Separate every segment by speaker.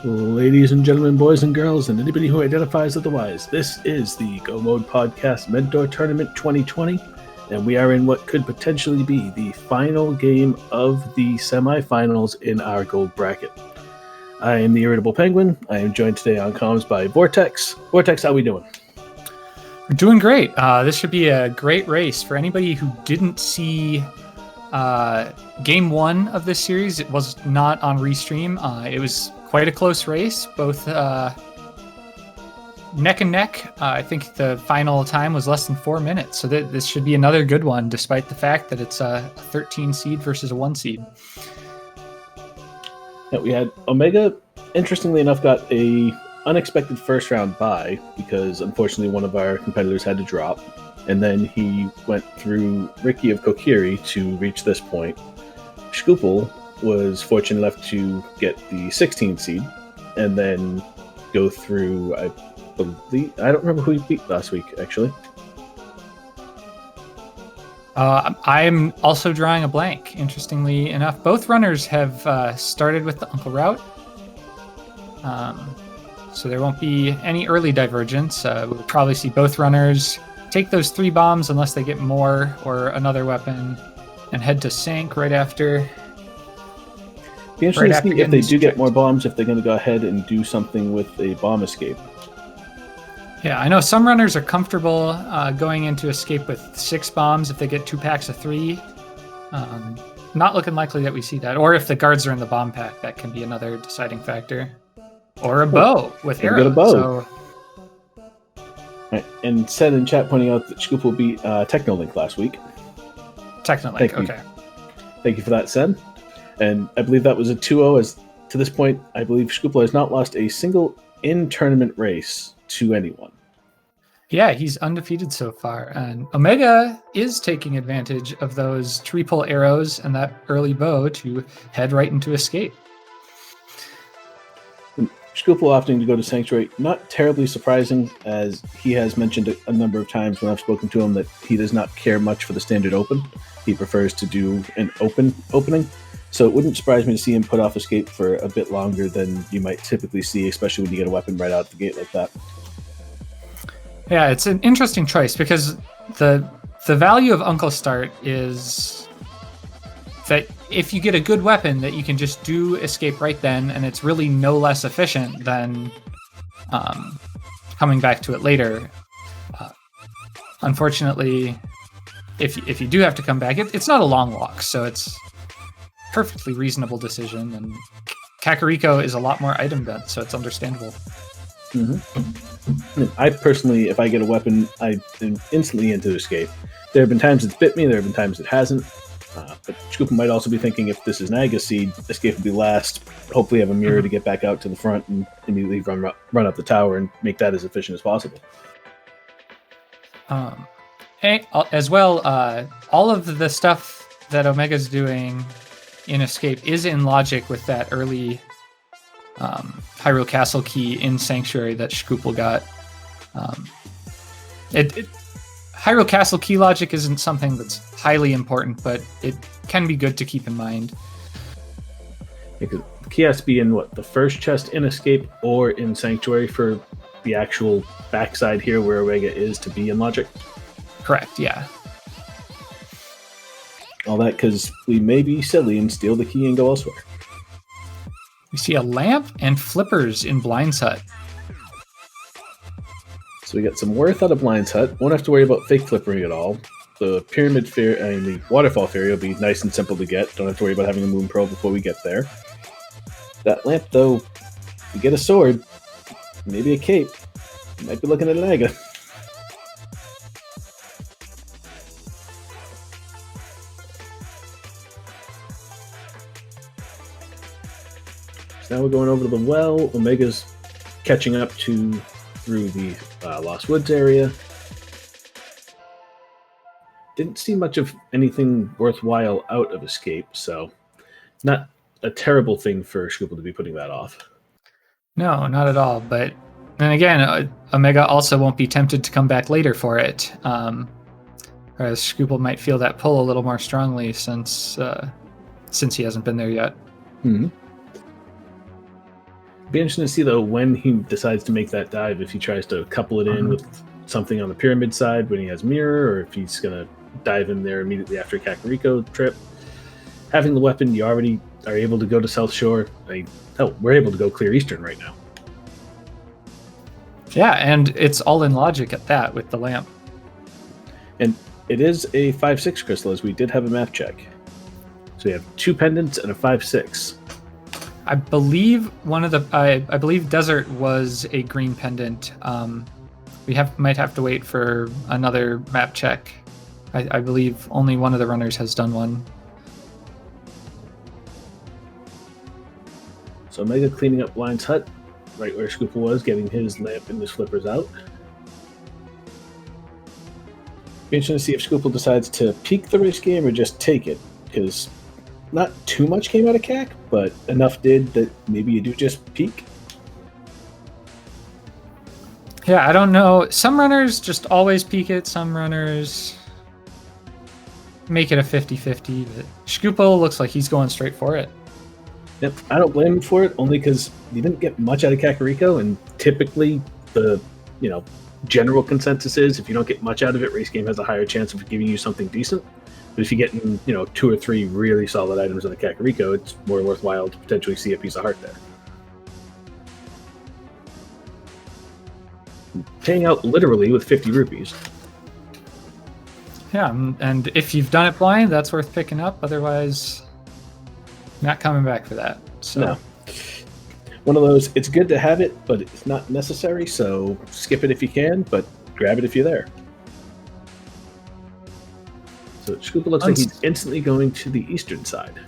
Speaker 1: Ladies and gentlemen, boys and girls, and anybody who identifies otherwise, this is the Go Mode Podcast Mentor Tournament 2020, and we are in what could potentially be the final game of the semifinals in our gold bracket. I am the Irritable Penguin. I am joined today on comms by Vortex. Vortex, how we doing?
Speaker 2: We're doing great. This should be a great race. For anybody who didn't see game one of this series, it was not on Restream. It was quite a close race, both neck and neck. I think the final time was less than 4 minutes, so this should be another good one, despite the fact that it's a 13 seed versus a 1 seed.
Speaker 1: Yeah, we had Omega, interestingly enough, got a unexpected first round bye because unfortunately one of our competitors had to drop, and then he went through Ricky of Kokiri to reach this point. Shkoople was fortunate enough to get the 16th seed and then go through, I don't remember who he beat last week, actually.
Speaker 2: I'm also drawing a blank, interestingly enough. Both runners have started with the Uncle route, so there won't be any early divergence. We'll probably see both runners take those 3 bombs unless they get more or another weapon and head to Sank right after.
Speaker 1: Be interesting to see if they do get more bombs, if they're going to go ahead and do something with a bomb escape.
Speaker 2: Yeah, I know some runners are comfortable going into escape with 6 bombs if they get 2 packs of 3. Not looking likely that we see that. Or if the guards are in the bomb pack, that can be another deciding factor. Or a bow with arrows.
Speaker 1: Get a bow.
Speaker 2: So...
Speaker 1: Right. And said in chat pointing out that Shkoople beat Technolink last week.
Speaker 2: Technolink, okay.
Speaker 1: Thank you for that, Sen. And I believe that was a 2-0, as to this point, I believe Shkoople has not lost a single in-tournament race to anyone.
Speaker 2: Yeah, he's undefeated so far. And Omega is taking advantage of those tree pull arrows and that early bow to head right into escape.
Speaker 1: Shkoople opting to go to Sanctuary, not terribly surprising, as he has mentioned a number of times when I've spoken to him that he does not care much for the standard open. He prefers to do an opening. So it wouldn't surprise me to see him put off escape for a bit longer than you might typically see, especially when you get a weapon right out the gate like that.
Speaker 2: Yeah, it's an interesting choice because the value of Uncle Start is that if you get a good weapon that you can just do escape right then, and it's really no less efficient than coming back to it later. Unfortunately, if you do have to come back, it's not a long walk, so it's perfectly reasonable decision, and Kakariko is a lot more item dense, so it's understandable.
Speaker 1: Mm-hmm. I personally, if I get a weapon, I am instantly into escape. There have been times it's bit me, there have been times it hasn't. But Shkoople might also be thinking if this is Naga seed, escape will be last. Hopefully have a mirror to get back out to the front and immediately run up the tower and make that as efficient as possible.
Speaker 2: As well, all of the stuff that Omega's doing in escape is in logic with that early Hyrule Castle key in Sanctuary that Shkoople got. Hyrule Castle key logic isn't something that's highly important, but it can be good to keep in mind.
Speaker 1: The key has to be in the first chest in escape or in Sanctuary for the actual backside here where Omega is to be in logic?
Speaker 2: Correct, yeah.
Speaker 1: All that because we may be silly and steal the key and go elsewhere.
Speaker 2: We see a lamp and flippers in Blind's Hut.
Speaker 1: So we got some worth out of Blind's Hut. Won't have to worry about fake flippering at all. The pyramid fairy, the waterfall fairy will be nice and simple to get. Don't have to worry about having a moon pearl before we get there. That lamp, though, if you get a sword, maybe a cape, you might be looking at an Naga. So now we're going over to the well. Omega's catching up through the Lost Woods area. Didn't see much of anything worthwhile out of escape, so not a terrible thing for Shkoople to be putting that off.
Speaker 2: No, not at all. But then again, Omega also won't be tempted to come back later for it. Whereas Shkoople might feel that pull a little more strongly since he hasn't been there yet.
Speaker 1: Mm-hmm. Be interesting to see though when he decides to make that dive. If he tries to couple it in with something on the pyramid side when he has mirror, or if he's gonna dive in there immediately after Kakariko trip. Having the weapon, you already are able to go to South Shore. We're able to go clear Eastern right now.
Speaker 2: Yeah, and it's all in logic at that with the lamp.
Speaker 1: And it is a 5/6 crystal, as we did have a map check. So we have 2 pendants and a 5/6.
Speaker 2: I believe I believe Desert was a green pendant. We might have to wait for another map check. I believe only one of the runners has done one.
Speaker 1: So Omega cleaning up Blind's hut, right where shkoople was, getting his lamp and his flippers out. Be interesting to see if shkoople decides to peek the race game or just take it, because not too much came out of CAC, but enough did that maybe you do just peek.
Speaker 2: Yeah, I don't know. Some runners just always peek it. Some runners make it a 50-50. But shkoople looks like he's going straight for it.
Speaker 1: Yep, I don't blame him for it, only because you didn't get much out of Kakariko, and typically the general consensus is if you don't get much out of it, race game has a higher chance of giving you something decent. But if you get 2 or 3 really solid items on the Kakariko, it's more worthwhile to potentially see a piece of heart there. Paying out literally with 50 rupees.
Speaker 2: Yeah, and if you've done it blind, that's worth picking up. Otherwise, not coming back for that. So.
Speaker 1: No. One of those, it's good to have it, but it's not necessary, so skip it if you can, but grab it if you're there. So shkoople looks like he's instantly going to the eastern side.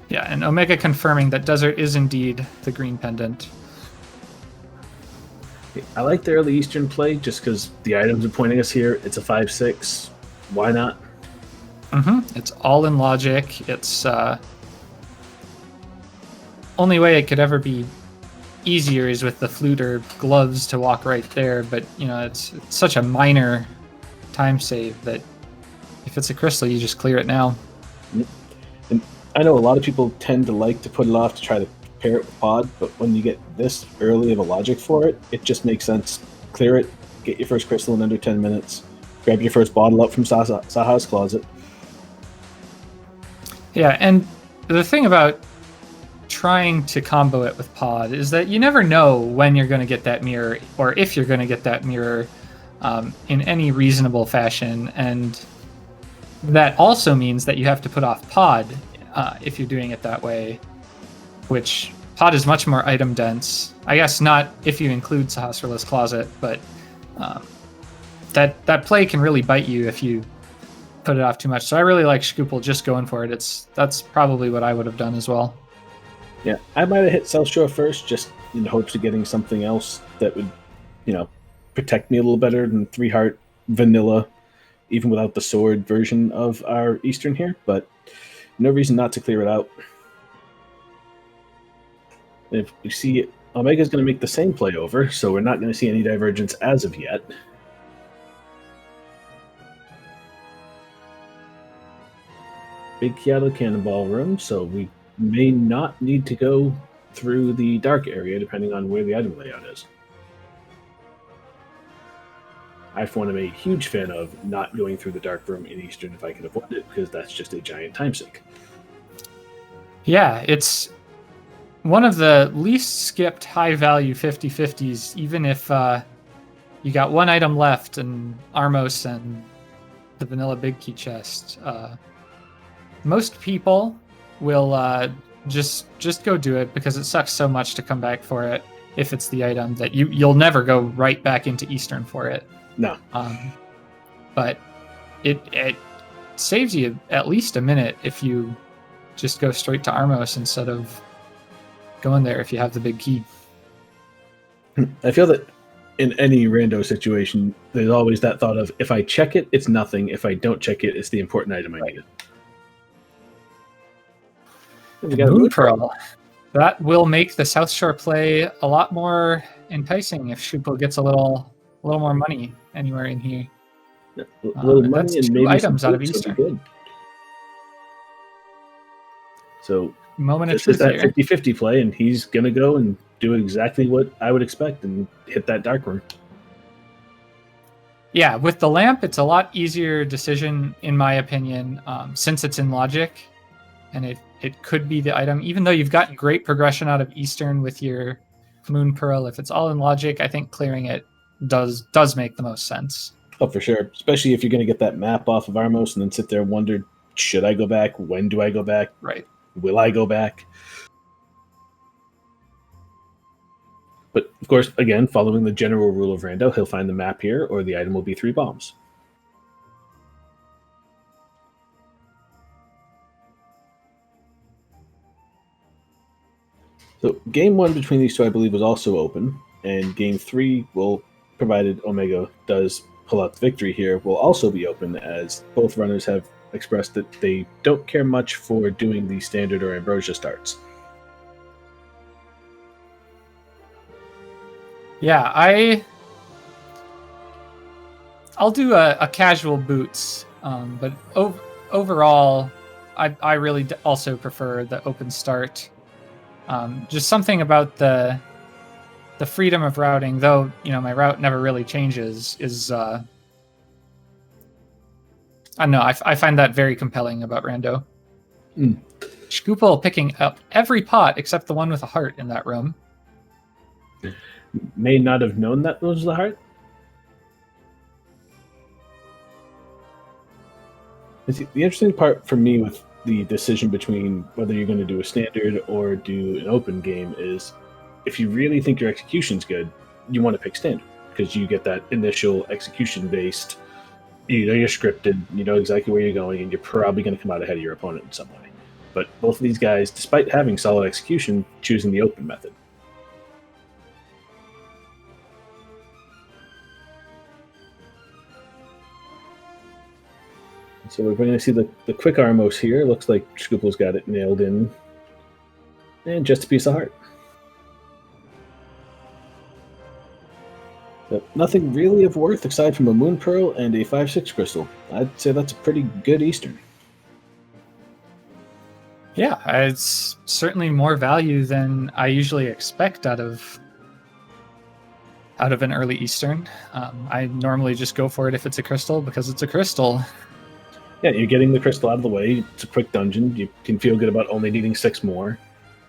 Speaker 2: Yeah, and Omega confirming that Desert is indeed the green pendant.
Speaker 1: I like the early eastern play just because the items are pointing us here. It's a 5/6. Why not?
Speaker 2: It's all in logic. It's only way it could ever be easier is with the flute or gloves to walk right there, but it's such a minor time save that if it's a crystal, you just clear it now.
Speaker 1: And I know a lot of people tend to like to put it off to try to pair it with pod, but when you get this early of a logic for it, it just makes sense. Clear it, get your first crystal in under 10 minutes, grab your first bottle up from Saha's closet.
Speaker 2: Yeah, and the thing about trying to combo it with pod is that you never know when you're going to get that mirror or if you're going to get that mirror in any reasonable fashion, and that also means that you have to put off pod if you're doing it that way, which pod is much more item dense. I guess not if you include Sahasrarla's closet, but that play can really bite you if you put it off too much. So I really like shkoople just going for it. That's probably what I would have done as well.
Speaker 1: Yeah, I might have hit South Shore first, just in hopes of getting something else that would, protect me a little better than 3-heart vanilla, even without the sword version of our Eastern here. But no reason not to clear it out. If you see, Omega's going to make the same play over, so we're not going to see any divergence as of yet. Big Kyoto Cannonball room, so we may not need to go through the dark area depending on where the item layout is. I, for one, am a huge fan of not going through the dark room in Eastern if I can avoid it, because that's just a giant time sink.
Speaker 2: Yeah, it's one of the least skipped high-value 50/50s, even if you got one item left in Armos and the vanilla big key chest. Most people will just go do it because it sucks so much to come back for it if it's the item that you'll never go right back into Eastern for it.
Speaker 1: No.
Speaker 2: But it saves you at least a minute if you just go straight to Armos instead of going there if you have the big key.
Speaker 1: I feel that in any rando situation, there's always that thought of, if I check it, it's nothing. If I don't check it, it's the important item I needed. We got
Speaker 2: Moon Pearl. That will make the South Shore play a lot more enticing if shkoople gets a little more money anywhere in here.
Speaker 1: A little money
Speaker 2: that's
Speaker 1: and
Speaker 2: 2
Speaker 1: maybe
Speaker 2: items
Speaker 1: some
Speaker 2: out of
Speaker 1: boots,
Speaker 2: Eastern.
Speaker 1: good. So
Speaker 2: Moment of
Speaker 1: This is
Speaker 2: truth
Speaker 1: that
Speaker 2: here.
Speaker 1: 50-50 play, and he's going to go and do exactly what I would expect and hit that dark room.
Speaker 2: Yeah, with the lamp, it's a lot easier decision, in my opinion, since it's in logic, and it could be the item. Even though you've gotten great progression out of Eastern with your Moon Pearl, if it's all in logic, I think clearing it does make the most sense.
Speaker 1: Oh, for sure. Especially if you're going to get that map off of Armos and then sit there and wonder, should I go back? When do I go back?
Speaker 2: Right.
Speaker 1: Will I go back? But, of course, again, following the general rule of Rando, he'll find the map here, or the item will be 3 bombs. So, game 1 between these two, I believe, was also open, and game 3 will, provided Omega does pull out the victory here, will also be open, as both runners have expressed that they don't care much for doing the standard or ambrosia starts.
Speaker 2: Yeah, I'll do a casual boots, but overall, I really also prefer the open start. Just something about the freedom of routing, though my route never really changes, is I don't know. I find that very compelling about Rando. Shkoople picking up every pot except the one with a heart in that room.
Speaker 1: May not have known that was the heart. The interesting part for me with the decision between whether you're going to do a standard or do an open game is, if you really think your execution's good, you want to pick standard, because you get that initial execution based, you're scripted, you know exactly where you're going, and you're probably going to come out ahead of your opponent in some way. But both of these guys, despite having solid execution, choosing the open method. So we're going to see the quick Armos here. Looks like Shkoople's got it nailed in. And just a piece of heart. So nothing really of worth aside from a Moon Pearl and a 5/6 crystal. I'd say that's a pretty good Eastern.
Speaker 2: Yeah, it's certainly more value than I usually expect out of an early Eastern. I normally just go for it if it's a crystal, because it's a crystal.
Speaker 1: Yeah, you're getting the crystal out of the way. It's a quick dungeon. You can feel good about only needing 6 more.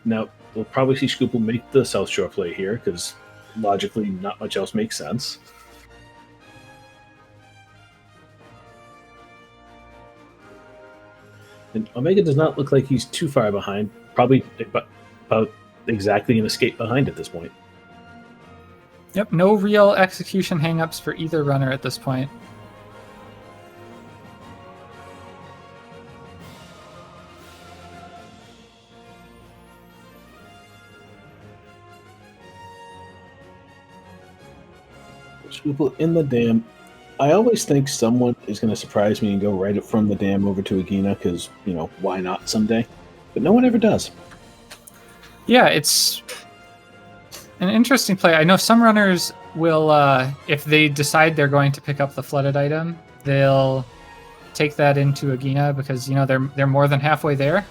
Speaker 1: Now, we'll probably see Shkoople make the South Shore play here, because logically not much else makes sense. And Omega does not look like he's too far behind. Probably about exactly an escape behind at this point.
Speaker 2: Yep, no real execution hangups for either runner at this point.
Speaker 1: Shkoople in the dam. I always think someone is going to surprise me and go right from the dam over to Agina, because, why not someday? But no one ever does.
Speaker 2: Yeah, it's an interesting play. I know some runners will, if they decide they're going to pick up the flooded item, they'll take that into Agina, because they're more than halfway there,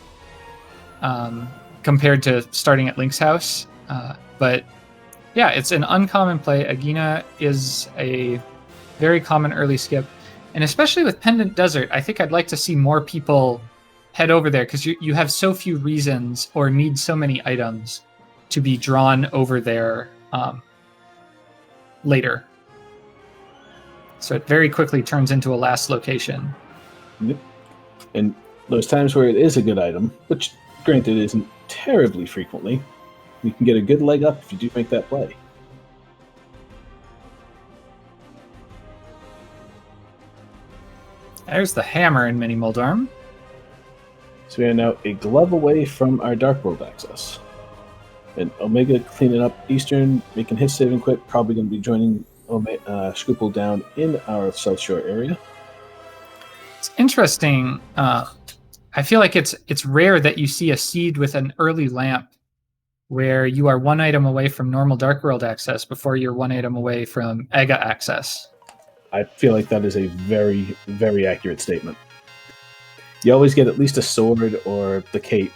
Speaker 2: compared to starting at Link's house. But yeah, it's an uncommon play. Agina is a very common early skip, and especially with Pendant Desert, I think I'd like to see more people head over there, because you have so few reasons or need so many items to be drawn over there later. So it very quickly turns into a last location.
Speaker 1: Yep. And those times where it is a good item, which granted isn't terribly frequently, you can get a good leg up if you do make that play.
Speaker 2: There's the hammer in Mini Moldarm.
Speaker 1: So we are now a glove away from our Dark World access. And Omega cleaning up Eastern, making his save and quit, probably going to be joining Shkoople down in our South Shore area.
Speaker 2: It's interesting. I feel like it's rare that you see a seed with an early lamp where you are 1 item away from normal Dark World access before you're 1 item away from AGA access.
Speaker 1: I feel like that is a very, very accurate statement. You always get at least a sword or the cape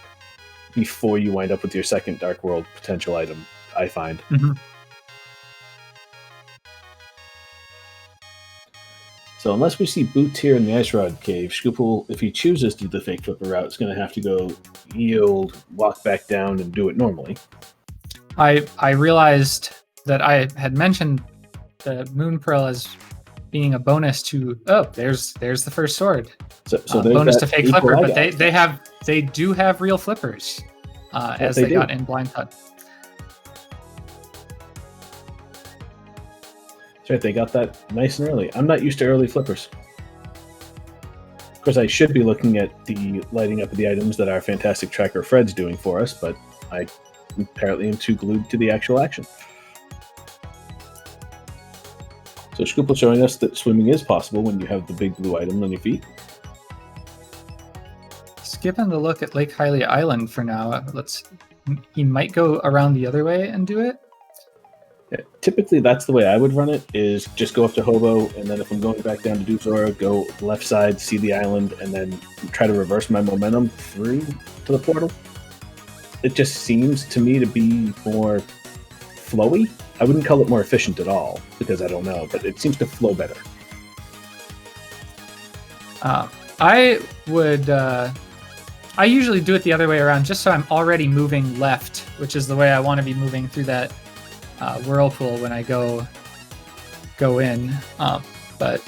Speaker 1: before you wind up with your second Dark World potential item, I find.
Speaker 2: Mm-hmm.
Speaker 1: So unless we see Boots here in the Ice Rod Cave, shkoople, if he chooses to do the fake flipper route, is going to have to go yield, walk back down, and do it normally.
Speaker 2: I realized that I had mentioned the Moon Pearl as being a bonus to... Oh, there's the first sword.
Speaker 1: So
Speaker 2: bonus to fake flipper, but they do have real flippers, as they got in Blind Cut.
Speaker 1: That's right, they got that nice and early. I'm not used to early flippers. Of course, I should be looking at the lighting up of the items that our fantastic tracker Fred's doing for us, but I apparently am too glued to the actual action. So shkoople showing us that swimming is possible when you have the big blue item on your feet.
Speaker 2: Skipping the look at Lake Hylia Island for now. He might go around the other way and do it.
Speaker 1: Yeah, typically, that's the way I would run it, is just go up to Hobo, and then if I'm going back down to do Zora, go left side, see the island, and then try to reverse my momentum through to the portal. It just seems to me to be more flowy. I wouldn't call it more efficient at all, because I don't know, but it seems to flow better.
Speaker 2: I usually do it the other way around, just so I'm already moving left, which is the way I want to be moving through that whirlpool when I go in. But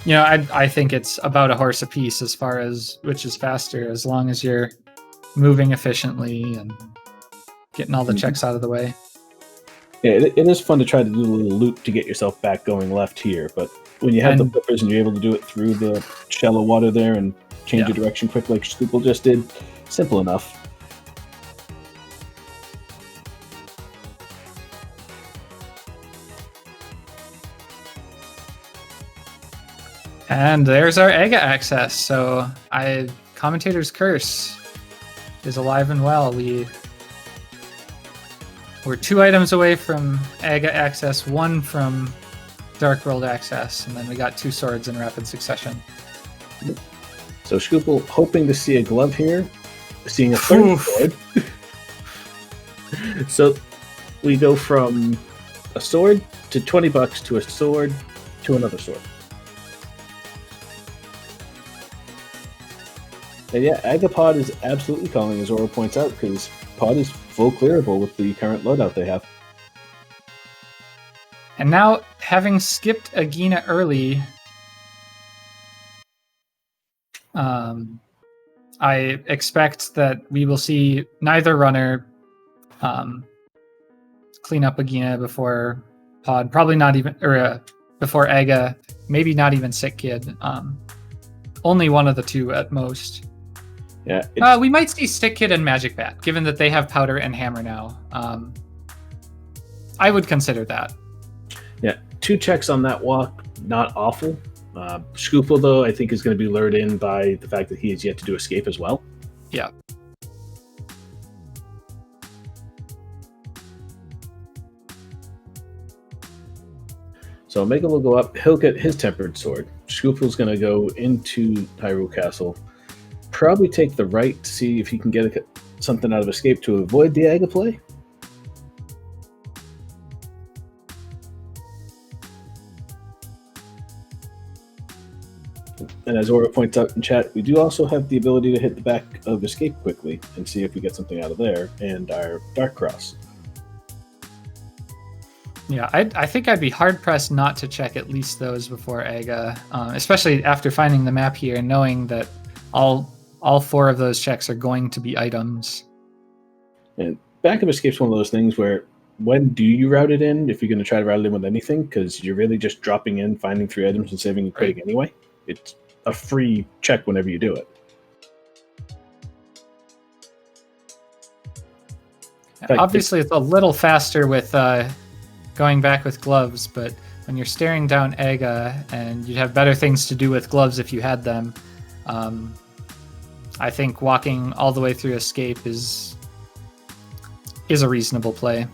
Speaker 2: I think it's about a horse apiece as far as which is faster, as long as you're moving efficiently and getting all the checks out of the way.
Speaker 1: Yeah, it is fun to try to do a little loop to get yourself back going left here, but when you have the flippers and you're able to do it through the shallow water there and change your direction quick like shkoople just did, simple enough.
Speaker 2: And there's our AGA access. So Commentator's Curse is alive and well. We're 2 items away from AGA access, 1 from Dark World access, and then we got 2 swords in rapid succession.
Speaker 1: So shkoople hoping to see a glove here, seeing a third sword. So we go from a sword to $20 to a sword to another sword. And yeah, Agapod is absolutely calling, as Zora points out, because Pod is full clearable with the current loadout they have.
Speaker 2: And now, having skipped Agina early, I expect that we will see neither runner clean up Agina before Pod, probably not even, or before Aga, maybe not even Sick Kid. Only one of the 2 at most.
Speaker 1: Yeah,
Speaker 2: we might see Stick Kid and Magic Bat, given that they have Powder and Hammer now. I would consider that.
Speaker 1: Yeah, 2 checks on that walk, not awful. Shkoople, though, I think is going to be lured in by the fact that he has yet to do escape as well.
Speaker 2: Yeah.
Speaker 1: So Omega will go up. He'll get his Tempered Sword. Shkoople's going to go into Hyrule Castle. Probably take the right to see if he can get something out of escape to avoid the Aga play. And as Zora points out in chat, we do also have the ability to hit the back of escape quickly and see if we get something out of there, and our Dark Cross.
Speaker 2: Yeah, I think I'd be hard-pressed not to check at least those before Aga, especially after finding the map here and knowing that all 4 of those checks are going to be items. And
Speaker 1: back of escape's one of those things where, when do you route it in if you're going to try to route it in with anything? Because you're really just dropping in, finding 3 items, and saving and critting anyway. It's a free check whenever you do it.
Speaker 2: Obviously, it's a little faster with going back with gloves, but when you're staring down Aga, and you'd have better things to do with gloves if you had them, I think walking all the way through escape is a reasonable play.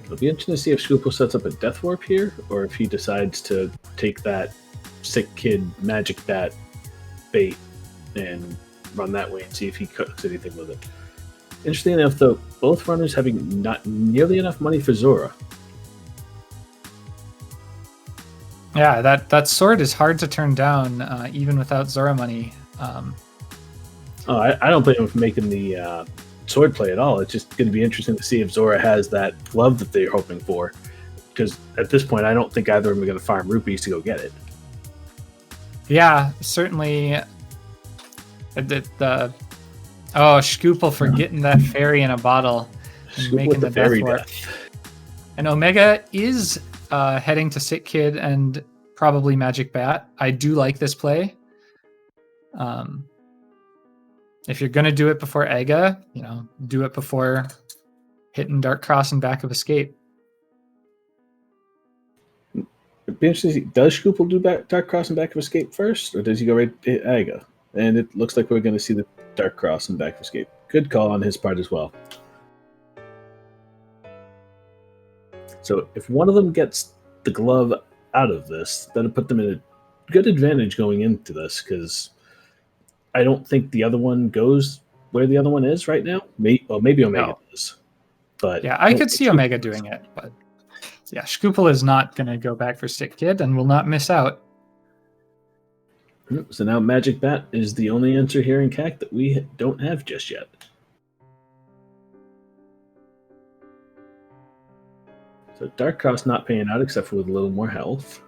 Speaker 1: It'll be interesting to see if shkoople sets up a Death Warp here, or if he decides to take that Sick Kid Magic Bat bait and run that way and see if he cooks anything with it. Interesting enough, though, both runners having not nearly enough money for Zora.
Speaker 2: Yeah, that sword is hard to turn down, even without Zora money.
Speaker 1: I don't blame him for making the sword play at all. It's just going to be interesting to see if Zora has that glove that they're hoping for. Because at this point, I don't think either of them are going to farm rupees to go get it.
Speaker 2: Yeah, certainly. Shkoople for getting that fairy in a bottle and
Speaker 1: Shkoople
Speaker 2: making
Speaker 1: with
Speaker 2: the
Speaker 1: fairy
Speaker 2: death warp. And Omega is heading to Sick Kid and probably Magic Bat. I do like this play. If you're going to do it before Aga, do it before hitting Dark Cross and Back of Escape.
Speaker 1: It'd be interesting to see, does Shkoople do Dark Cross and Back of Escape first, or does he go right to hit Aga? And it looks like we're going to see the Dark Cross and Back of Escape. Good call on his part as well. So if one of them gets the glove out of this, that'll put them in a good advantage going into this, because I don't think the other one goes where the other one is right now. Maybe Omega does. But
Speaker 2: yeah, I could see Omega doing it, but yeah, Shkoople is not going to go back for Sick Kid and will not miss out.
Speaker 1: So now Magic Bat is the only answer here in CAC that we don't have just yet. So Dark Cross not paying out except for with a little more health.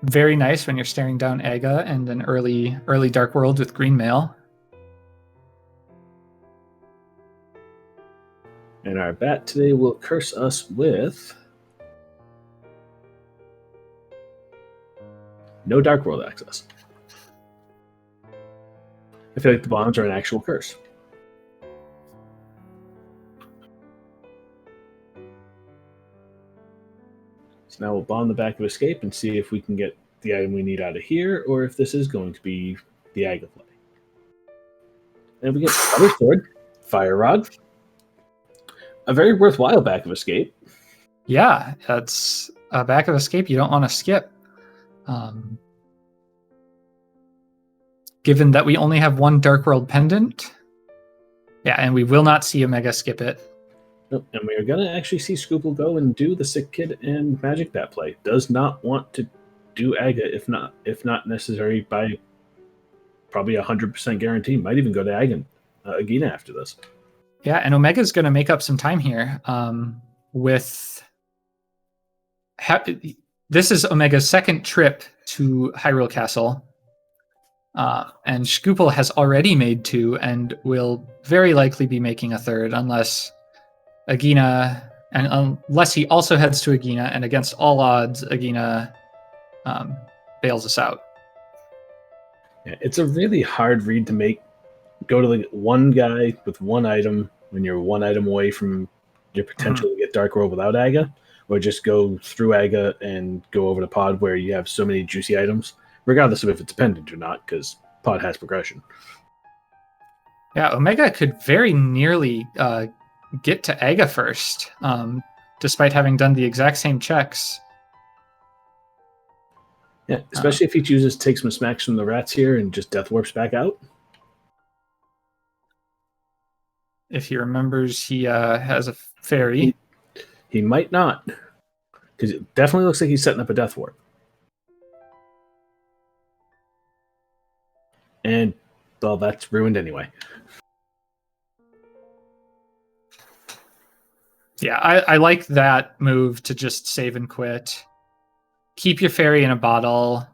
Speaker 2: Very nice when you're staring down Aga and an early Dark World with Green Mail.
Speaker 1: And our bat today will curse us with no Dark World access. I feel like the bombs are an actual curse. So now we'll bomb the Back of Escape and see if we can get the item we need out of here, or if this is going to be the Aga play. And we get another sword, Fire Rod. A very worthwhile Back of Escape.
Speaker 2: Yeah, that's a Back of Escape you don't want to skip. Given that we only have one Dark World pendant. Yeah, and we will not see Omega skip it.
Speaker 1: Nope. And we are going to actually see Shkoople go and do the Sick Kid and Magic Bat play. Does not want to do Aga if not necessary by probably 100% guarantee. Might even go to Agina after this.
Speaker 2: Yeah, and Omega's going to make up some time here this is Omega's second trip to Hyrule Castle. And Shkoople has already made 2 and will very likely be making a 3rd unless Agina, and unless he also heads to Agina, and against all odds, Agina bails us out.
Speaker 1: Yeah, it's a really hard read to make. Go to one guy with one item when you're one item away from your potential to get Dark World without Aga, or just go through Aga and go over to Pod where you have so many juicy items, regardless of if it's pendant or not, because Pod has progression.
Speaker 2: Yeah, Omega could very nearly get to Aga first, despite having done the exact same checks.
Speaker 1: Yeah, especially if he chooses to take some smacks from the rats here and just death warps back out.
Speaker 2: If he remembers he has a fairy.
Speaker 1: He might not, because it definitely looks like he's setting up a death warp. And, well, that's ruined anyway.
Speaker 2: Yeah, I like that move to just save and quit. Keep your fairy in a bottle.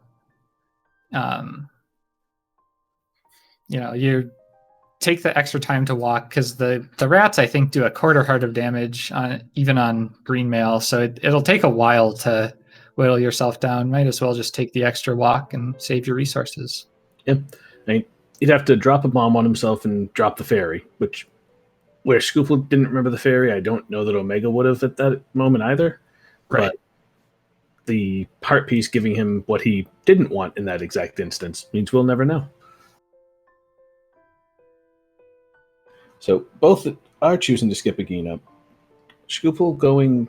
Speaker 2: You take the extra time to walk, because the rats, I think, do a quarter heart of damage even on green mail, so it'll take a while to whittle yourself down. Might as well just take the extra walk and save your resources.
Speaker 1: Yep. He'd have to drop a bomb on himself and drop the fairy, which, where Shkoople didn't remember the fairy, I don't know that Omega would have at that moment either.
Speaker 2: Right.
Speaker 1: But the heart piece giving him what he didn't want in that exact instance means we'll never know. So both are choosing to skip Agina. Shkoople going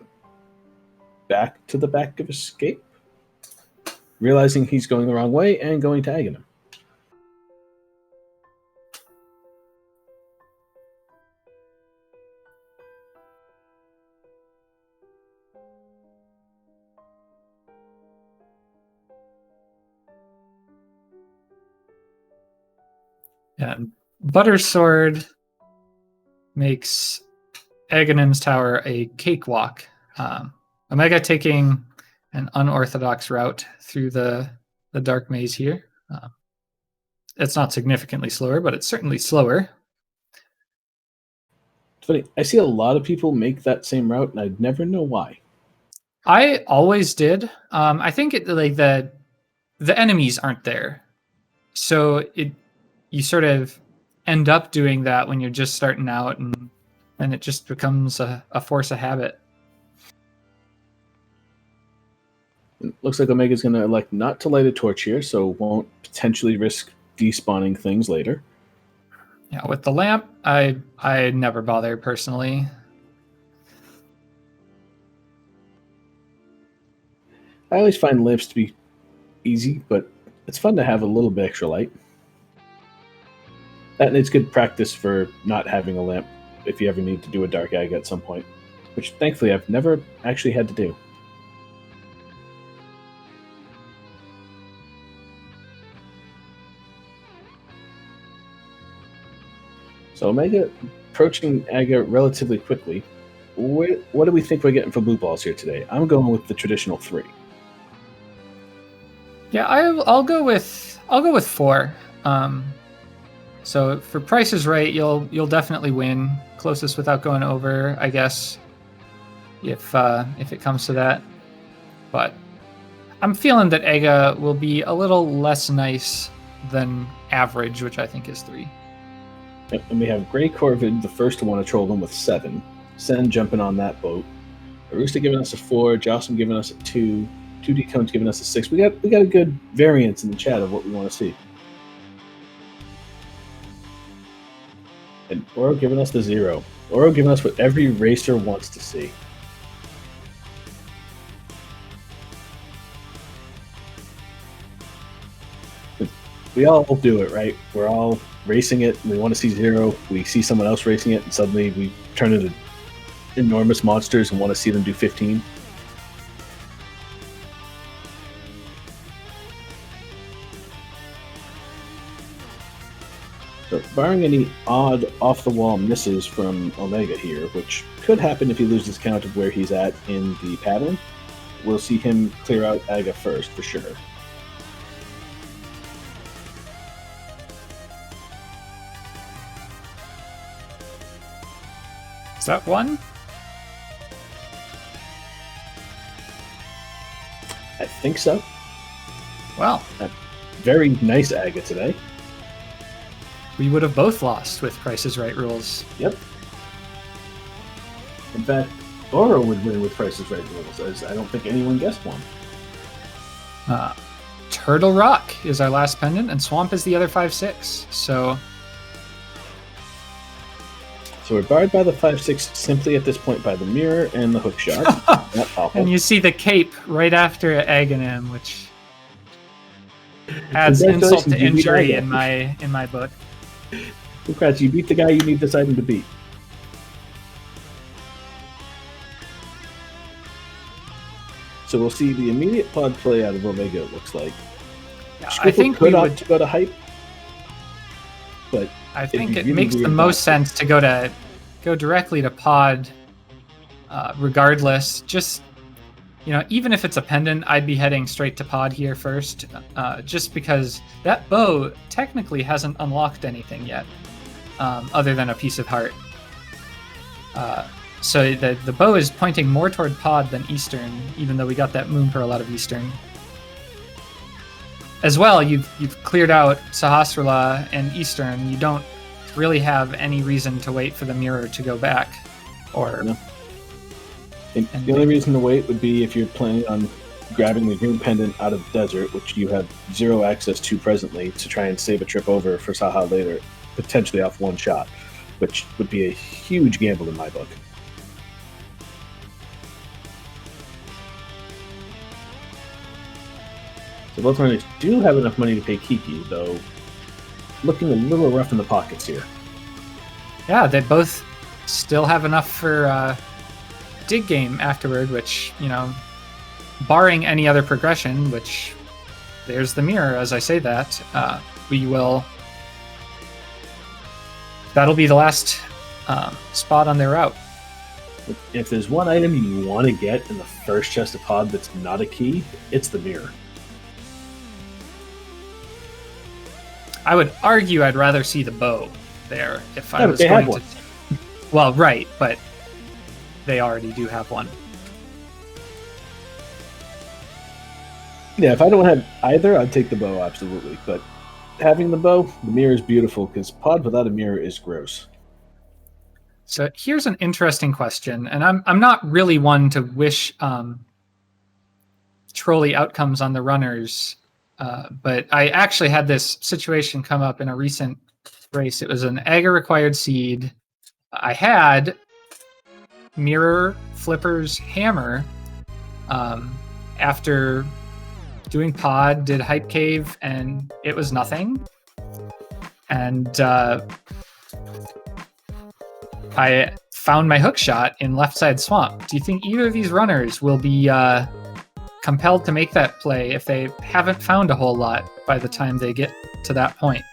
Speaker 1: back to the Back of Escape, realizing he's going the wrong way and going to Agina.
Speaker 2: And Butter Sword makes Aghanim's Tower a cakewalk. Omega taking an unorthodox route through the dark maze here. It's not significantly slower, but it's certainly slower.
Speaker 1: It's funny. I see a lot of people make that same route, and I'd never know why.
Speaker 2: I always did. I think the enemies aren't there, so you sort of end up doing that when you're just starting out, and it just becomes a force of habit.
Speaker 1: It looks like Omega's going to elect not to light a torch here, so won't potentially risk despawning things later.
Speaker 2: Yeah, with the lamp, I never bother personally.
Speaker 1: I always find lamps to be easy, but it's fun to have a little bit extra light. And it's good practice for not having a lamp if you ever need to do a dark ag at some point, which thankfully I've never actually had to do. So Omega approaching Aga relatively quickly. What do we think we're getting for blue balls here today? I'm going with the traditional 3.
Speaker 2: Yeah, I'll go with 4. So for Price is Right, you'll definitely win. Closest without going over, I guess, if it comes to that. But I'm feeling that Aga will be a little less nice than average, which I think is 3.
Speaker 1: And we have Grey Corvid, the first to want to troll them with 7. Sen jumping on that boat. Arusta giving us a 4. Jocelyn giving us a 2. 2D Cone's giving us a 6. We got a good variance in the chat of what we want to see. And Oro giving us the 0. Oro giving us what every racer wants to see. We all do it, right? We're all racing it, and we want to see 0. We see someone else racing it, and suddenly we turn into enormous monsters and want to see them do 15. So, barring any odd off-the-wall misses from Omega here, which could happen if he loses count of where he's at in the pattern, we'll see him clear out Aga first, for sure.
Speaker 2: Is that 1?
Speaker 1: I think so.
Speaker 2: Well,
Speaker 1: very nice Aga today.
Speaker 2: We would have both lost with Price is Right rules.
Speaker 1: Yep. In fact, Oro would win with Price is Right rules, as I don't think anyone guessed one.
Speaker 2: Turtle Rock is our last pendant, and Swamp is the other 5/6. So
Speaker 1: we're barred by the 5/6 simply at this point by the mirror and the hook shot. Not awful.
Speaker 2: And you see the cape right after Aghanim, which adds insult to injury in my book.
Speaker 1: Congrats, you beat the guy you need this item to beat. So we'll see the immediate pod play out of Omega, it looks like.
Speaker 2: Yeah, I think
Speaker 1: could opt to go to hype, but
Speaker 2: I think it makes the most sense to go directly to pod, regardless. Just, even if it's a pendant, I'd be heading straight to pod here first, just because that bow technically hasn't unlocked anything yet, other than a piece of heart. So the bow is pointing more toward pod than Eastern, even though we got that Moon Pearl out of Eastern. As well, you've cleared out Sahasrara and Eastern. You don't really have any reason to wait for the mirror to go back.
Speaker 1: No. The only reason to wait would be if you're planning on grabbing the green pendant out of the desert, which you have 0 access to presently, to try and save a trip over for Saha later, potentially off one shot, which would be a huge gamble in my book. So both runners do have enough money to pay Kiki, though looking a little rough in the pockets here.
Speaker 2: Yeah, they both still have enough for dig game afterward, which, barring any other progression, which there's the mirror as I say that, we will that'll be the last spot on their route.
Speaker 1: If there's one item you want to get in the first chest of pod that's not a key, it's the mirror.
Speaker 2: I would argue I'd rather see the bow there if I was
Speaker 1: they
Speaker 2: going
Speaker 1: have one.
Speaker 2: to. Well, right, but they already do have one.
Speaker 1: Yeah, if I don't have either, I'd take the bow, absolutely. But having the bow, the mirror is beautiful, because pod without a mirror is gross.
Speaker 2: So here's an interesting question, and I'm not really one to wish trolley outcomes on the runners, but I actually had this situation come up in a recent race. It was an Aga-required seed. I had Mirror, Flipper's Hammer after doing pod, did Hype Cave, and it was nothing. And I found my hook shot in left side swamp. Do you think either of these runners will be compelled to make that play if they haven't found a whole lot by the time they get to that point?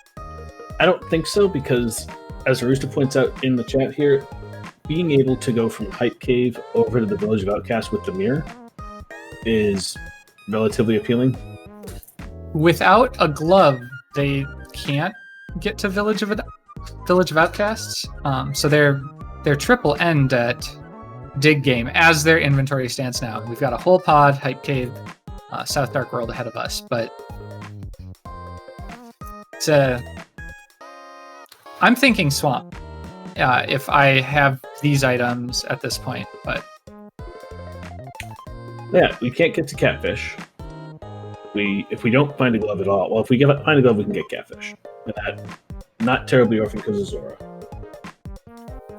Speaker 1: I don't think so, because as Rooster points out in the chat here, being able to go from Hype Cave over to the Village of Outcasts with the mirror is relatively appealing.
Speaker 2: Without a glove, they can't get to Village of Outcasts. So they're triple end at Dig Game as their inventory stands now. We've got a whole pod, Hype Cave, South Dark World ahead of us, but I'm thinking swamp if I have these items at this point, but
Speaker 1: yeah, we can't get to catfish. If we don't find a glove at all, well, if we find a glove, we can get catfish. And that not terribly orphan because of Zora.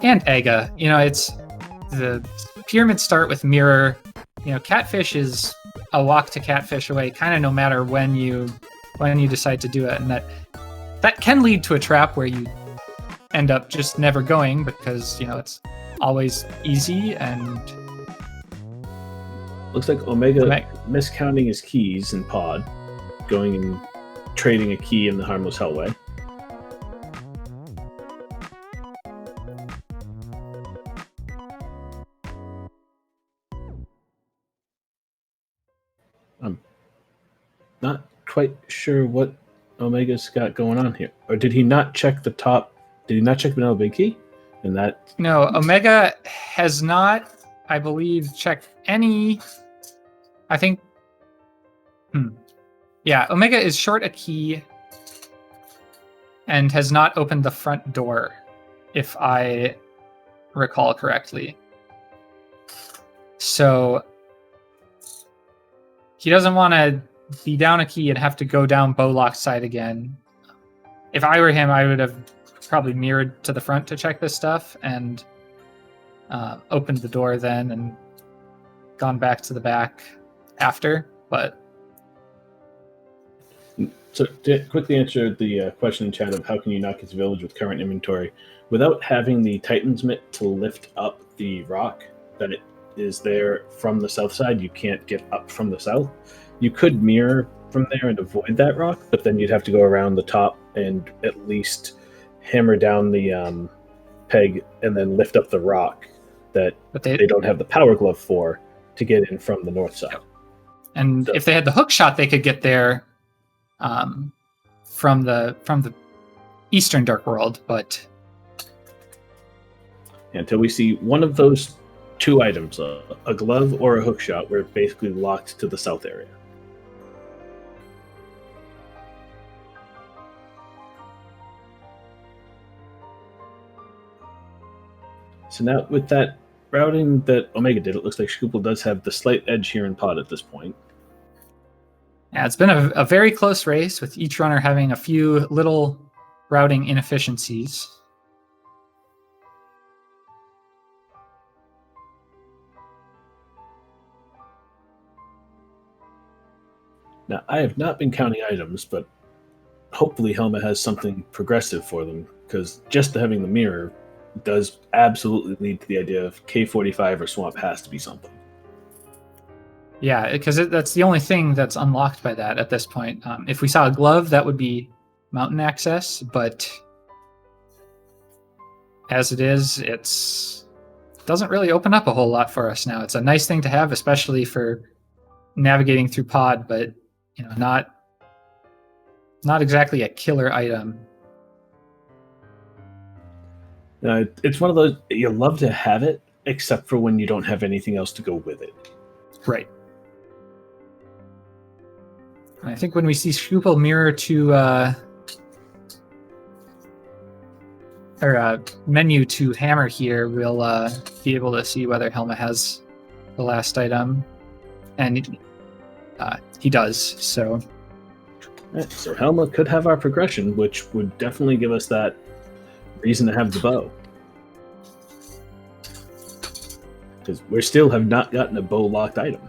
Speaker 2: And Aga, it's the pyramids start with mirror. Catfish is a walk to catfish away, kind of no matter when you decide to do it, and that can lead to a trap where you end up just never going because it's always easy. And
Speaker 1: looks like Omega miscounting his keys in pod, going and trading a key in the Harmless Hellway. I'm not quite sure what Omega's got going on here. Or did he not check the top? Did he not check Vanilla Big Key? And that
Speaker 2: no, Omega has not, I believe, checked any. I think. Yeah, Omega is short a key and has not opened the front door, if I recall correctly. So he doesn't want to be down a key and have to go down Bowlock side again. If I were him, I would have probably mirrored to the front to check this stuff and opened the door then and gone back to the back after. But
Speaker 1: so to quickly answer the question in chat of how can you not get to Village with current inventory, without having the Titan's Mitt to lift up the rock that it is there from the south side, you can't get up from the south. You could mirror from there and avoid that rock, but then you'd have to go around the top and at least hammer down the peg and then lift up the rock that they don't have the power glove for to get in from the north side.
Speaker 2: And so, if they had the hook shot, they could get there from the eastern Dark World, but
Speaker 1: until we see one of those two items, a glove or a hook shot, we're basically locked to the south area. So now with that routing that Omega did, it looks like shkoople does have the slight edge here in pod at this point.
Speaker 2: Yeah, it's been a very close race with each runner having a few little routing inefficiencies.
Speaker 1: Now, I have not been counting items, but hopefully Helma has something progressive for them, because just having the mirror does absolutely lead to the idea of K45 or Swamp has to be something.
Speaker 2: Yeah, because that's the only thing that's unlocked by that at this point. If we saw a glove, that would be mountain access, but as it is, it doesn't really open up a whole lot for us now. It's a nice thing to have, especially for navigating through pod, but not exactly a killer item.
Speaker 1: It's one of those, you love to have it, except for when you don't have anything else to go with it.
Speaker 2: Right. I think when we see shkoople mirror to menu to hammer here, we'll be able to see whether Helma has the last item, and he does. So,
Speaker 1: Right, so Helma could have our progression, which would definitely give us that reason to have the bow, because we still have not gotten a bow locked item.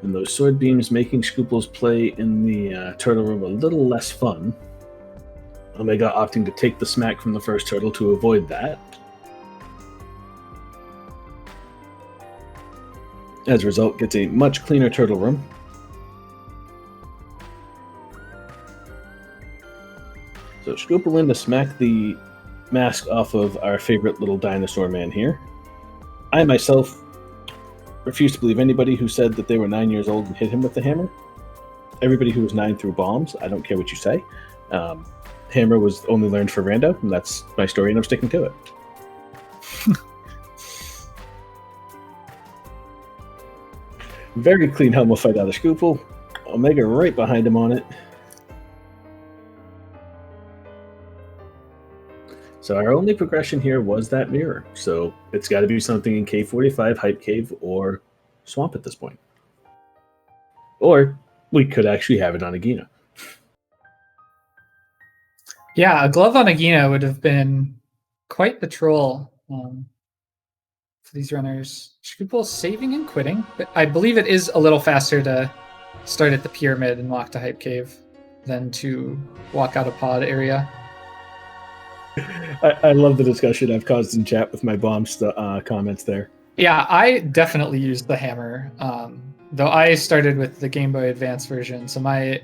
Speaker 1: And those sword beams making shkoople's play in the turtle room a little less fun. Omega opting to take the smack from the first turtle to avoid that. As a result, gets a much cleaner turtle room. So shkoople in to smack the mask off of our favorite little dinosaur man here. I myself refuse to believe anybody who said that they were 9 years old and hit him with the hammer. Everybody who was 9 threw bombs. I don't care what you say. Hammer was only learned for Rando, and that's my story, and I'm sticking to it. Very clean Helma fight out of shkoople. Omega right behind him on it. So our only progression here was that mirror. So it's got to be something in Cave 45, Hype Cave, or Swamp at this point. Or we could actually have it on Agina.
Speaker 2: Yeah, a glove on Agina would have been quite the troll for these runners. shkoople saving and quitting, but I believe it is a little faster to start at the pyramid and walk to Hype Cave than to walk out of pod area.
Speaker 1: I love the discussion I've caused in chat with my bomb comments there.
Speaker 2: Yeah, I definitely used the hammer, though I started with the Game Boy Advance version, so my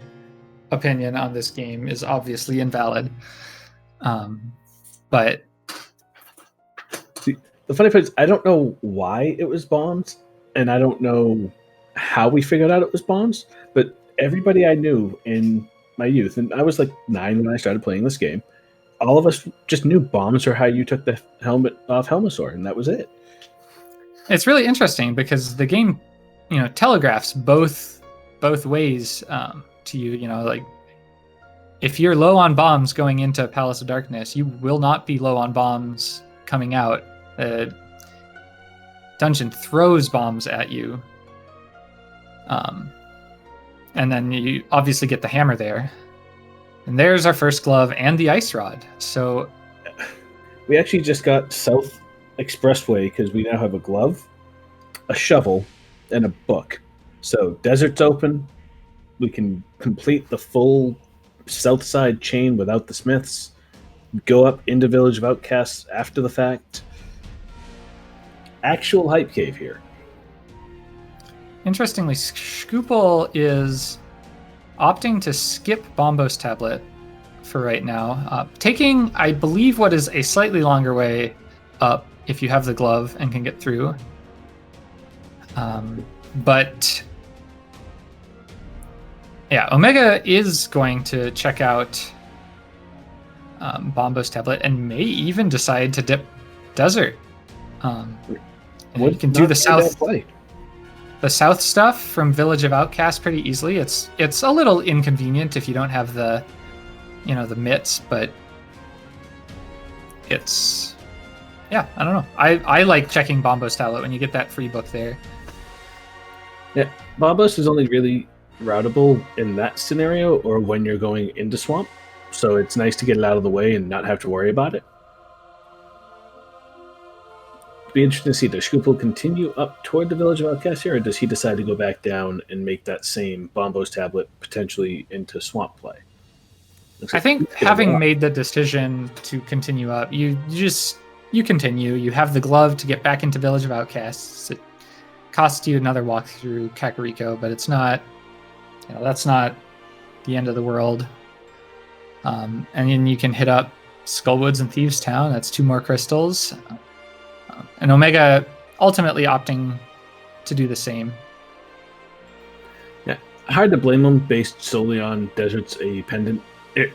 Speaker 2: opinion on this game is obviously invalid. But
Speaker 1: the funny part is, I don't know why it was bombs, and I don't know how we figured out it was bombs, but everybody I knew in my youth, and I was like 9 when I started playing this game, all of us just knew bombs are how you took the helmet off Helmasaur, and that was it.
Speaker 2: It's really interesting because the game, telegraphs both ways to you. Like if you're low on bombs going into Palace of Darkness, you will not be low on bombs coming out. Dungeon throws bombs at you, and then you obviously get the hammer there. And there's our first glove and the ice rod. So
Speaker 1: we actually just got South Expressway because we now have a glove, a shovel, and a book. So desert's open. We can complete the full south side chain without the smiths. Go up into Village of Outcasts after the fact. Actual Hype Cave here.
Speaker 2: Interestingly, shkoople is opting to skip Bombos Tablet for right now, taking, I believe, what is a slightly longer way up if you have the glove and can get through. But yeah, Omega is going to check out Bombos Tablet and may even decide to dip Desert. You can do the south stuff from Village of Outcasts pretty easily. It's a little inconvenient if you don't have the the mitts, but it's, yeah, I don't know. I like checking Bombos Tablet when you get that free book there.
Speaker 1: Yeah, Bombos is only really routable in that scenario or when you're going into Swamp, so it's nice to get it out of the way and not have to worry about it. Be interesting to see, does shkoople continue up toward the Village of Outcasts here, or does he decide to go back down and make that same Bombos Tablet potentially into Swamp play?
Speaker 2: I think having made the decision to continue up, you continue. You have the glove to get back into Village of Outcasts. It costs you another walk through Kakariko, but it's not, that's not the end of the world. And then you can hit up Skullwoods and Thieves Town. That's 2 more crystals. And Omega ultimately opting to do the same.
Speaker 1: Yeah, hard to blame them based solely on Desert's a pendant.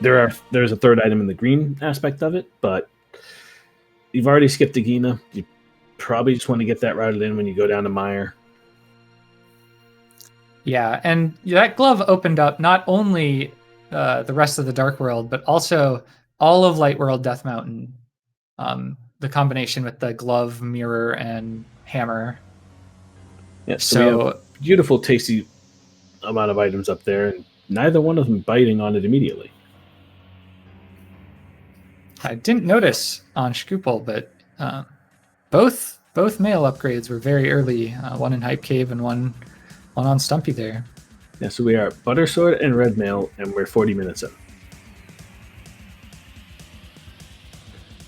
Speaker 1: There's a third item in the green aspect of it, but you've already skipped Agina. You probably just want to get that routed in when you go down to Mire.
Speaker 2: Yeah, and that glove opened up not only the rest of the Dark World, but also all of Light World Death Mountain. The combination with the glove, mirror, and hammer.
Speaker 1: Yeah, so we have a beautiful, tasty amount of items up there, and neither one of them biting on it immediately.
Speaker 2: I didn't notice on shkoople, but both male upgrades were very early. One in Hype Cave and one on Stumpy there.
Speaker 1: Yeah, so we are Buttersword and Red Mail, and we're 40 minutes in.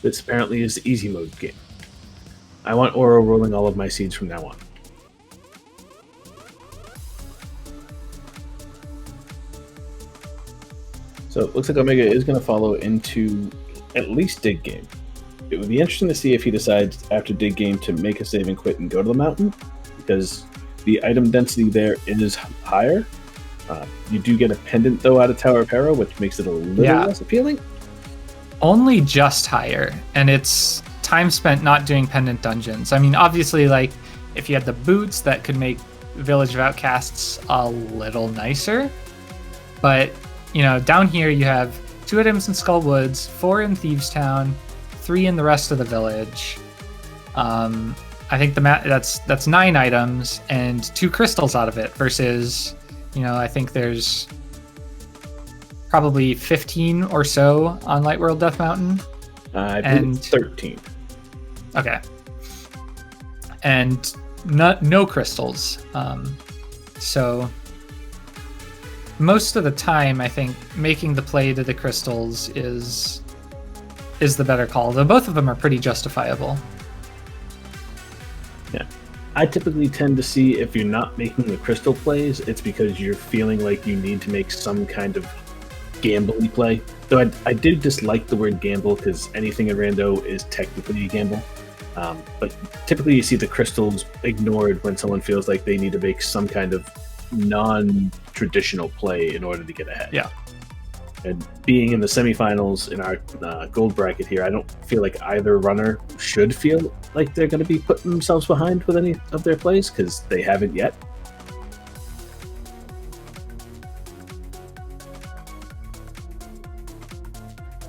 Speaker 1: This apparently is the easy mode game. I want Oro rolling all of my seeds from now on. So it looks like Omega is going to follow into at least Dig Game. It would be interesting to see if he decides after Dig Game to make a save and quit and go to the mountain, because the item density there is higher. You do get a pendant, though, out of Tower of Hera, which makes it a little less appealing.
Speaker 2: Only just higher, and it's time spent not doing pendant dungeons. I mean, obviously, like, if you had the boots, that could make Village of Outcasts a little nicer. But, down here you have 2 items in Skullwoods, 4 in Thieves Town, 3 in the rest of the village. I think that's 9 items and 2 crystals out of it versus, I think there's probably 15 or so on Light World Death Mountain.
Speaker 1: I believe 13.
Speaker 2: Okay. And no crystals. So most of the time, I think making the play to the crystals is the better call, though both of them are pretty justifiable.
Speaker 1: Yeah. I typically tend to see if you're not making the crystal plays, it's because you're feeling like you need to make some kind of gamble-y play. Though I did dislike the word gamble, because anything in Rando is technically a gamble. But typically you see the crystals ignored when someone feels like they need to make some kind of non-traditional play in order to get ahead.
Speaker 2: Yeah.
Speaker 1: And being in the semifinals in our gold bracket here, I don't feel like either runner should feel like they're going to be putting themselves behind with any of their plays, because they haven't yet.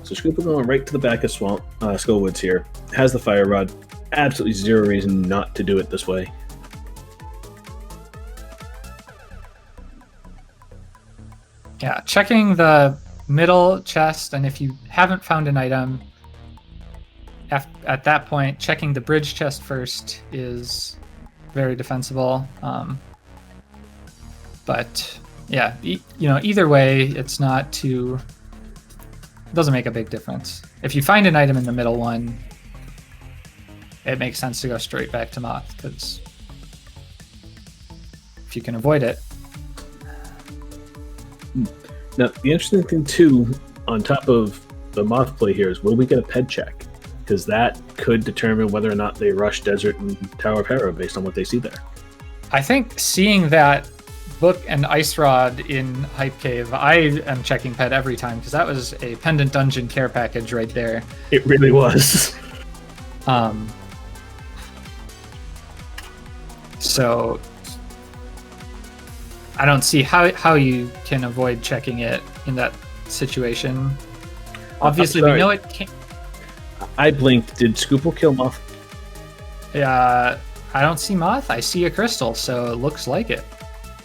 Speaker 1: So shkoople going right to the back of Skullwoods here. Has the Fire Rod. Absolutely zero reason not to do it this way.
Speaker 2: Yeah, checking the middle chest, and if you haven't found an item, at that point, checking the bridge chest first is very defensible. But yeah, either way, it's not too. It doesn't make a big difference. If you find an item in the middle one, it makes sense to go straight back to Moth, because if you can avoid it.
Speaker 1: Now, the interesting thing, too, on top of the Moth play here is, will we get a ped check? Because that could determine whether or not they rush Desert and Tower of Hera based on what they see there.
Speaker 2: I think seeing that book and Ice Rod in Hype Cave, I am checking ped every time, because that was a pendant dungeon care package right there.
Speaker 1: It really was.
Speaker 2: So I don't see how you can avoid checking it in that situation. Obviously, we know it can't.
Speaker 1: I blinked. Did shkoople kill Moth?
Speaker 2: I don't see Moth. I see a crystal, so it looks like it.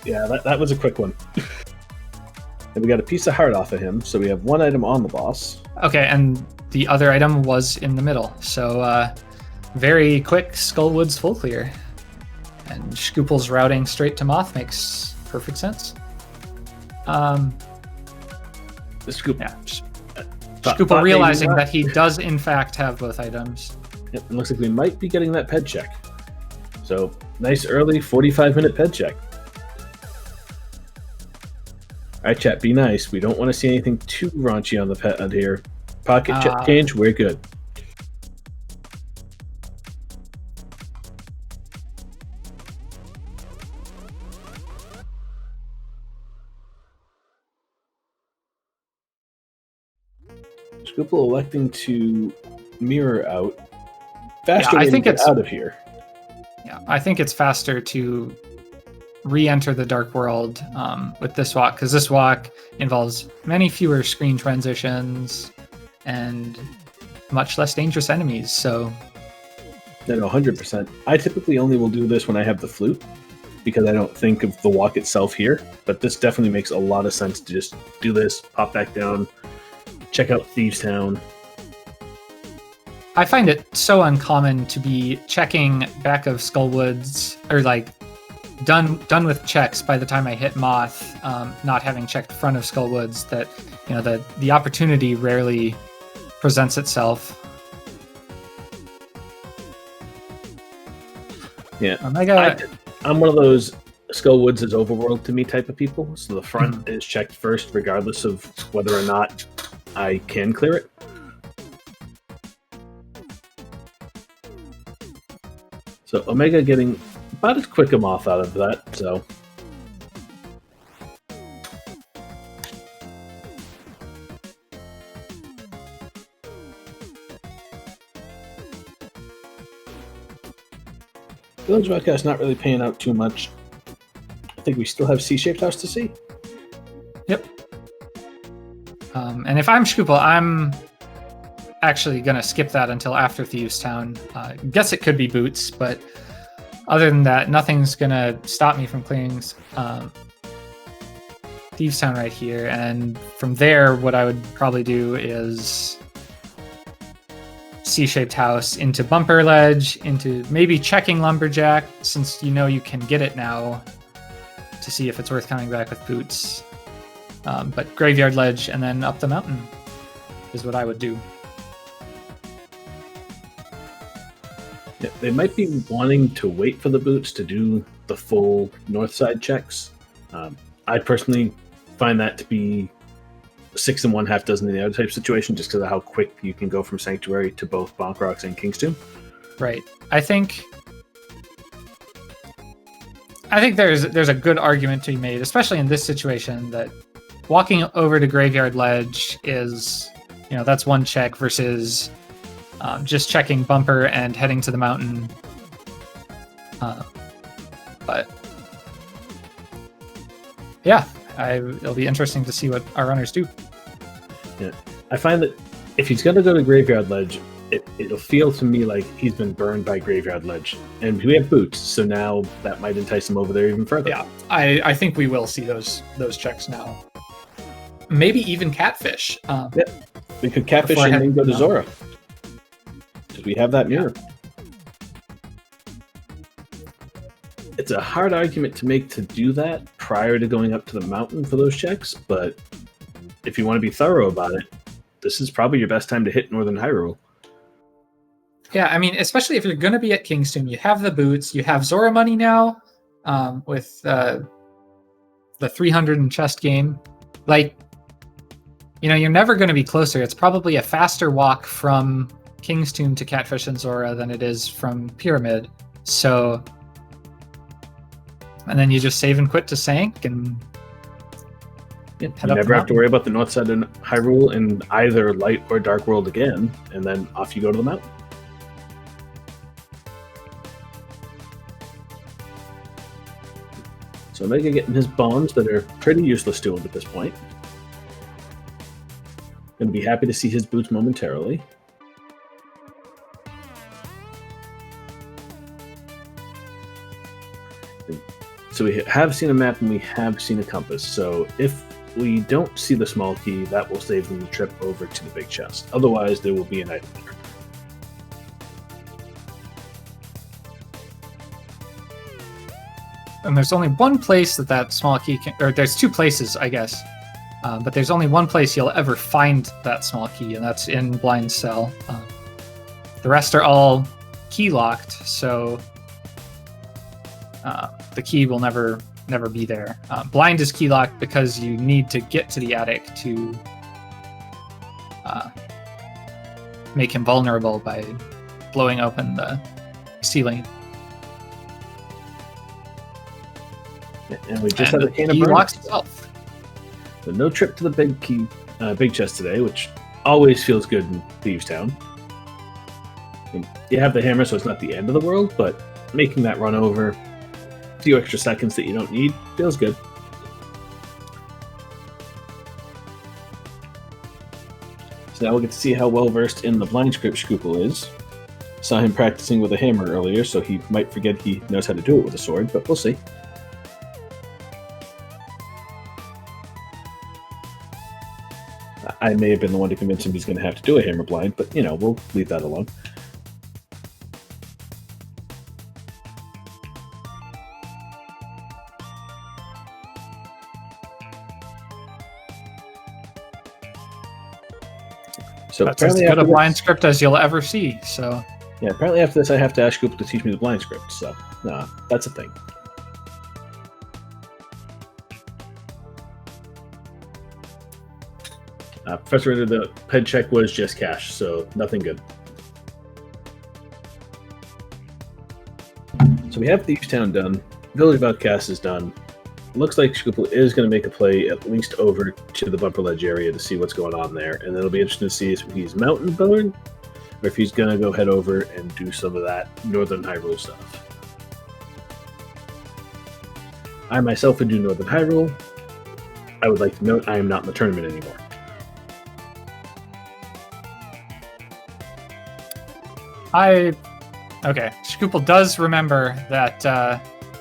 Speaker 1: Yeah, that was a quick one. And we got a piece of heart off of him, so we have one item on the boss.
Speaker 2: Okay, and the other item was in the middle. So very quick Skullwoods full clear. And shkoople's routing straight to Moth makes perfect sense.
Speaker 1: The Shkoople.
Speaker 2: Yeah. Shkoople realizing that he does in fact have both items.
Speaker 1: Yep, it looks like we might be getting that ped check. So Nice early 45-minute ped check. All right, chat, be nice. We don't want to see anything too raunchy on the ped here. Pocket change, we're good. Shkoople electing to mirror out. Faster
Speaker 2: I
Speaker 1: way
Speaker 2: think
Speaker 1: to get
Speaker 2: it's
Speaker 1: out of here.
Speaker 2: Yeah, I think it's faster to re-enter the dark world with this walk, because this walk involves many fewer screen transitions and much less dangerous enemies. So,
Speaker 1: No, 100%. I typically only will do this when I have the flute, because I don't think of the walk itself here. But this definitely makes a lot of sense to just do this, pop back down, check out Thieves Town.
Speaker 2: I find it so uncommon to be checking back of Skullwoods, or like done with checks by the time I hit Moth, not having checked front of Skullwoods, that the opportunity rarely presents itself.
Speaker 1: Yeah, I'm one of those Skullwoods is overworld to me type of people. So the front is checked first, regardless of whether or not I can clear it. So Omega getting about as quick a Moth out of that, so. Village Broadcast not really paying out too much. I think we still have C-shaped house to see.
Speaker 2: Yep. And if I'm Shkoople, I'm actually going to skip that until after Thieves Town. Guess it could be boots, but other than that, nothing's going to stop me from clearing Thieves Town right here. And from there, what I would probably do is C-shaped house into Bumper Ledge, into maybe checking Lumberjack, since you can get it now, to see if it's worth coming back with boots. But Graveyard Ledge and then up the mountain is what I would do.
Speaker 1: Yeah, they might be wanting to wait for the boots to do the full north side checks. I personally find that to be 6 and 1/2 dozen in the other type situation, just because of how quick you can go from Sanctuary to both Bonk Rocks and King's Tomb.
Speaker 2: Right. I think there's a good argument to be made, especially in this situation, that walking over to Graveyard Ledge is, that's one check versus just checking Bumper and heading to the mountain. But yeah, it'll be interesting to see what our runners do.
Speaker 1: Yeah, I find that if he's going to go to Graveyard Ledge, it'll feel to me like he's been burned by Graveyard Ledge, and we have boots, so now that might entice him over there even further.
Speaker 2: Yeah, I think we will see those checks now. Maybe even Catfish.
Speaker 1: Yeah, we could Catfish and then go to Zora, because we have that mirror. Yeah. It's a hard argument to make to do that prior to going up to the mountain for those checks, but if you want to be thorough about it, this is probably your best time to hit Northern Hyrule.
Speaker 2: Yeah, I mean, especially if you're going to be at King's Tomb, you have the boots, you have Zora money now, with the 300 in chest game. Like, you're never going to be closer. It's probably a faster walk from King's Tomb to Catfish and Zora than it is from Pyramid. So, and then you just save and quit to Sank, and
Speaker 1: you never have to worry about the north side of Hyrule in either light or dark world again, and then off you go to the mountain. So Omega getting his bombs that are pretty useless to him at this point. Going to be happy to see his boots momentarily. So we have seen a map and we have seen a compass. So if we don't see the small key, that will save them the trip over to the big chest. Otherwise, there will be an item there.
Speaker 2: And there's only one place that small key can, or there's two places, I guess. But there's only one place you'll ever find that small key, and that's in Blind Cell. The rest are all key locked, so the key will never be there. Blind is key locked because you need to get to the attic to make him vulnerable by blowing open the ceiling.
Speaker 1: And we just had a can of
Speaker 2: key
Speaker 1: burn.
Speaker 2: locks itself.
Speaker 1: So no trip to the big chest today, which always feels good in Thieves Town. I mean, you have the hammer, so it's not the end of the world, but making that run over a few extra seconds that you don't need feels good. So now we'll get to see how well versed in the blind script shkoople is. Saw him practicing with a hammer earlier, so he might forget he knows how to do it with a sword, but we'll see. I may have been the one to convince him he's going to have to do a hammer blind, but, you know, we'll leave that alone. So
Speaker 2: that's as good a blind script as you'll ever see. So
Speaker 1: yeah, apparently after this I have to ask Shkoople to teach me the blind script, so that's a thing. Professor Rando, the head check was just cash, so nothing good. So we have Thieves Town done. Village of Outcasts is done. Looks like Shkoople is going to make a play at least over to the Bumper Ledge area to see what's going on there, and it'll be interesting to see if he's mountain born or if he's going to go head over and do some of that Northern Hyrule stuff. I myself would do Northern Hyrule. I would like to note I am not in the tournament anymore.
Speaker 2: Okay, Shkoople does remember that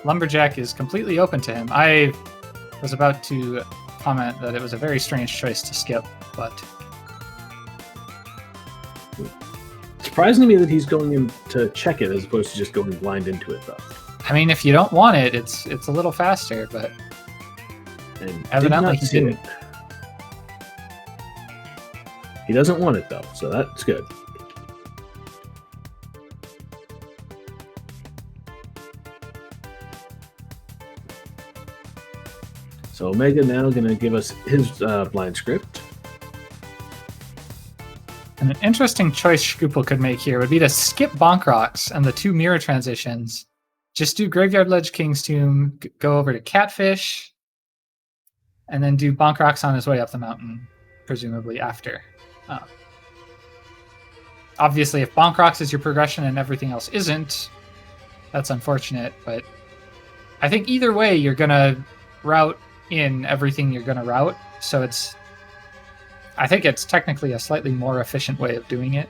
Speaker 2: Lumberjack is completely open to him. I was about to comment that it was a very strange choice to skip, but...
Speaker 1: Surprising to me that he's going in to check it as opposed to just going blind into it, though.
Speaker 2: I mean, if you don't want it, it's a little faster, but...
Speaker 1: And
Speaker 2: evidently he didn't.
Speaker 1: He doesn't want it, though, so that's good. So Omega now going to give us his blind script.
Speaker 2: And an interesting choice Shkoople could make here would be to skip Bonk Rocks and the 2 mirror transitions. Just do Graveyard Ledge King's Tomb, go over to Catfish, and then do Bonk Rocks on his way up the mountain, presumably after. Obviously, if Bonk Rocks is your progression and everything else isn't, that's unfortunate, but I think either way you're going to route in everything you're going to route, so I think it's technically a slightly more efficient way of doing it.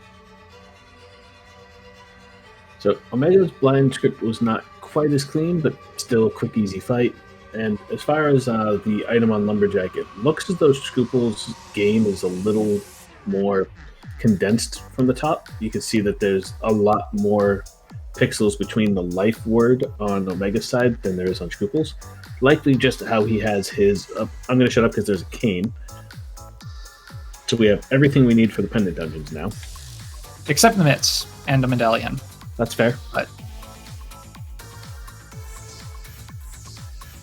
Speaker 1: So Omega's blind script was not quite as clean, but still a quick, easy fight. And as far as the item on Lumberjack, it looks as though Shkoople's game is a little more condensed from the top. You can see that there's a lot more pixels between the life word on Omega's side than there is on Shkoople's. Likely just how he has his... I'm going to shut up because there's a cane. So we have everything we need for the pendant dungeons now.
Speaker 2: Except the mitts and the medallion.
Speaker 1: That's fair.
Speaker 2: But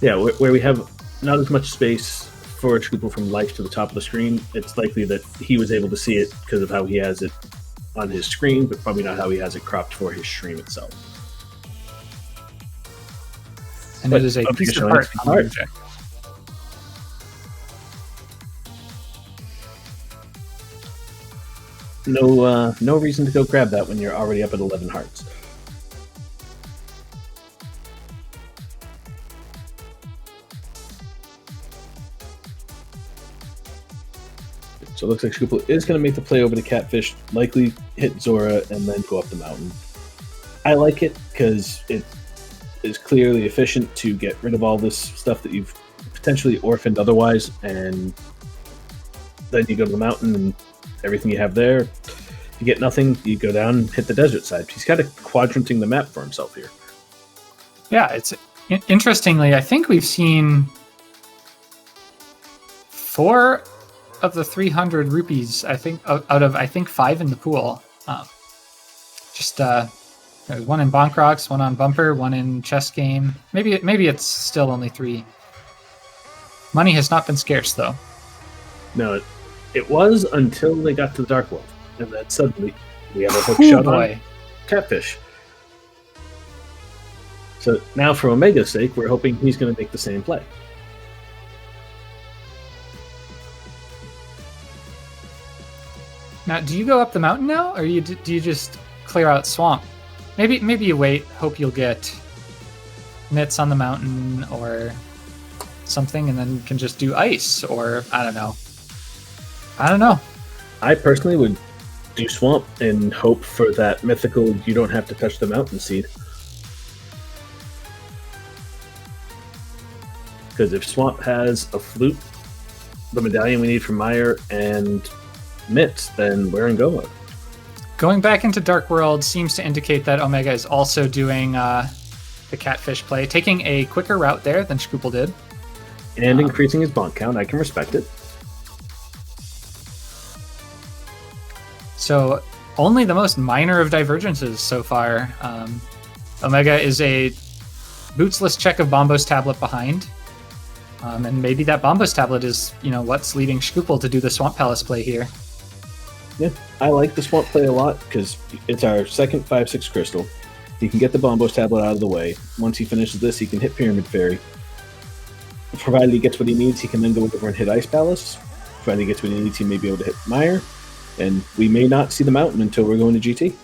Speaker 1: yeah, where we have not as much space for Shkoople from life to the top of the screen, it's likely that he was able to see it because of how he has it on his screen, but probably not how he has it cropped for his stream itself.
Speaker 2: And it is a piece of art on Lumberjack.
Speaker 1: No reason to go grab that when you're already up at 11 hearts. So it looks like Shkoople is going to make the play over to Catfish, likely hit Zora, and then go up the mountain. I like it because it is clearly efficient to get rid of all this stuff that you've potentially orphaned otherwise, and then you go to the mountain and everything you have there. If you get nothing, you go down and hit the desert side. He's kind of quadranting the map for himself here.
Speaker 2: Yeah, it's interestingly, I think we've seen 4 of the 300 rupees, I think, out of 5 in the pool. Just There's one in Bonk Rocks, one on Bumper, one in Chess Game. Maybe it's still only 3. Money has not been scarce, though.
Speaker 1: No, it was until they got to the Dark World. And then suddenly we have a hook shot on Catfish. So now for Omega's sake, we're hoping he's going to make the same play.
Speaker 2: Now, do you go up the mountain now, or do you just clear out swamp? Maybe you wait, hope you'll get mitts on the mountain or something, and then you can just do ice, or I don't know.
Speaker 1: I personally would do swamp and hope for that mythical you don't have to touch the mountain seed. Because if swamp has a flute, the medallion we need from Meyer, and mitts, then we're in go mode.
Speaker 2: Going back into Dark World seems to indicate that Omega is also doing the Catfish play, taking a quicker route there than shkoople did.
Speaker 1: And increasing his bonk count. I can respect it.
Speaker 2: So only the most minor of divergences so far. Omega is a bootsless check of Bombo's tablet behind. And maybe that Bombo's tablet is, what's leading shkoople to do the Swamp Palace play here.
Speaker 1: Yeah, I like the swamp play a lot because it's our second 5/6 crystal. He can get the Bombo's tablet out of the way. Once he finishes this, he can hit Pyramid Fairy. Provided he gets what he needs, he can then go over and hit Ice Palace. Provided he gets what he needs, he may be able to hit Meyer. And we may not see the mountain until we're going to GT.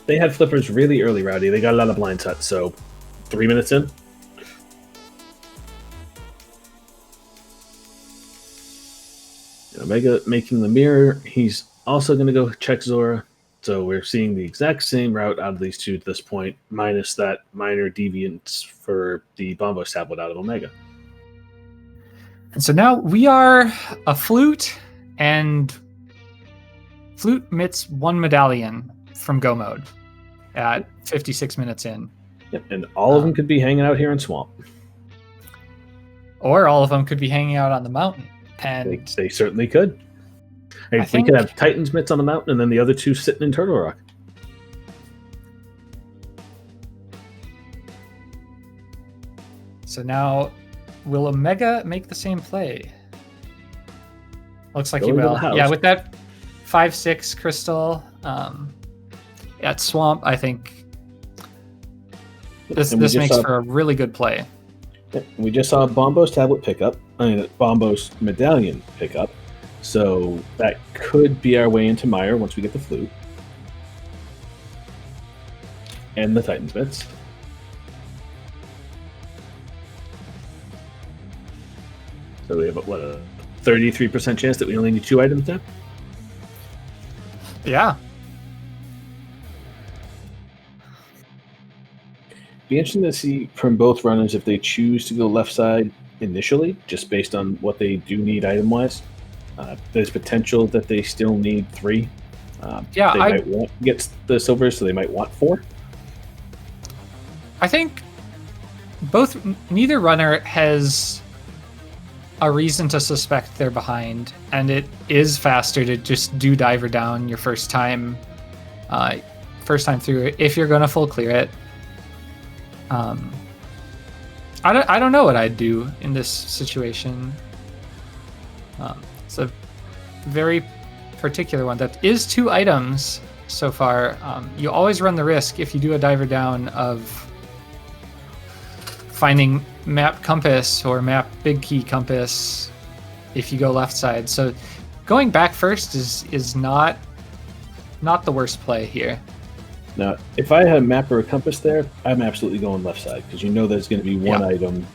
Speaker 1: They had flippers really early, Rowdy. They got a lot of blind sets, so 3 minutes in. Omega making the mirror. He's also going to go check Zora. So we're seeing the exact same route out of these two at this point, minus that minor deviance for the Bombo's tablet out of Omega.
Speaker 2: And so now we are a flute, and flute mitts 1 medallion from go mode at 56 minutes in.
Speaker 1: Yep, and all of them could be hanging out here in Swamp.
Speaker 2: Or all of them could be hanging out on the mountain. And
Speaker 1: they certainly could. Hey, we could have Titan's mitts on the mountain and then the other 2 sitting in Turtle Rock.
Speaker 2: So now, will Omega make the same play? Looks like he will. Yeah, with that 5/6 crystal at Swamp, I think this makes for a really good play.
Speaker 1: We just saw Bombo's tablet pickup. Bombo's medallion pickup. So that could be our way into Meyer once we get the flute. And the Titan's mitts. So we have a 33% chance that we only need 2 items now?
Speaker 2: Yeah.
Speaker 1: Be interesting to see from both runners if they choose to go left side initially, just based on what they do need item-wise. There's potential that they still need 3. They might want to get the silver, so they might want 4.
Speaker 2: I think neither runner has a reason to suspect they're behind, and it is faster to just do diver down your first time through it if you're going to full clear it. I don't know what I'd do in this situation. It's a very particular one that is 2 items so far. You always run the risk if you do a diver down of finding map compass or map big key compass if you go left side. So going back first is not the worst play here.
Speaker 1: Now, if I had a map or a compass there, I'm absolutely going left side because there's going to be one item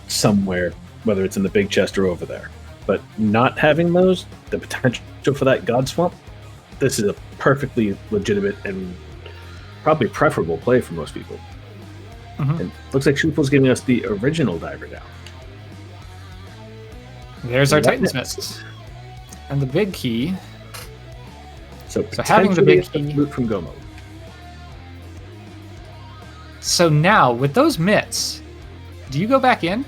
Speaker 1: somewhere, whether it's in the big chest or over there. But not having those, the potential for that God Swamp, this is a perfectly legitimate and probably preferable play for most people. Mm-hmm. And looks like shkoople's giving us the original diver down.
Speaker 2: There's our Titan's Mist. And the big key.
Speaker 1: So
Speaker 2: having the big key
Speaker 1: loot from go mode.
Speaker 2: So now, with those mitts, do you go back in?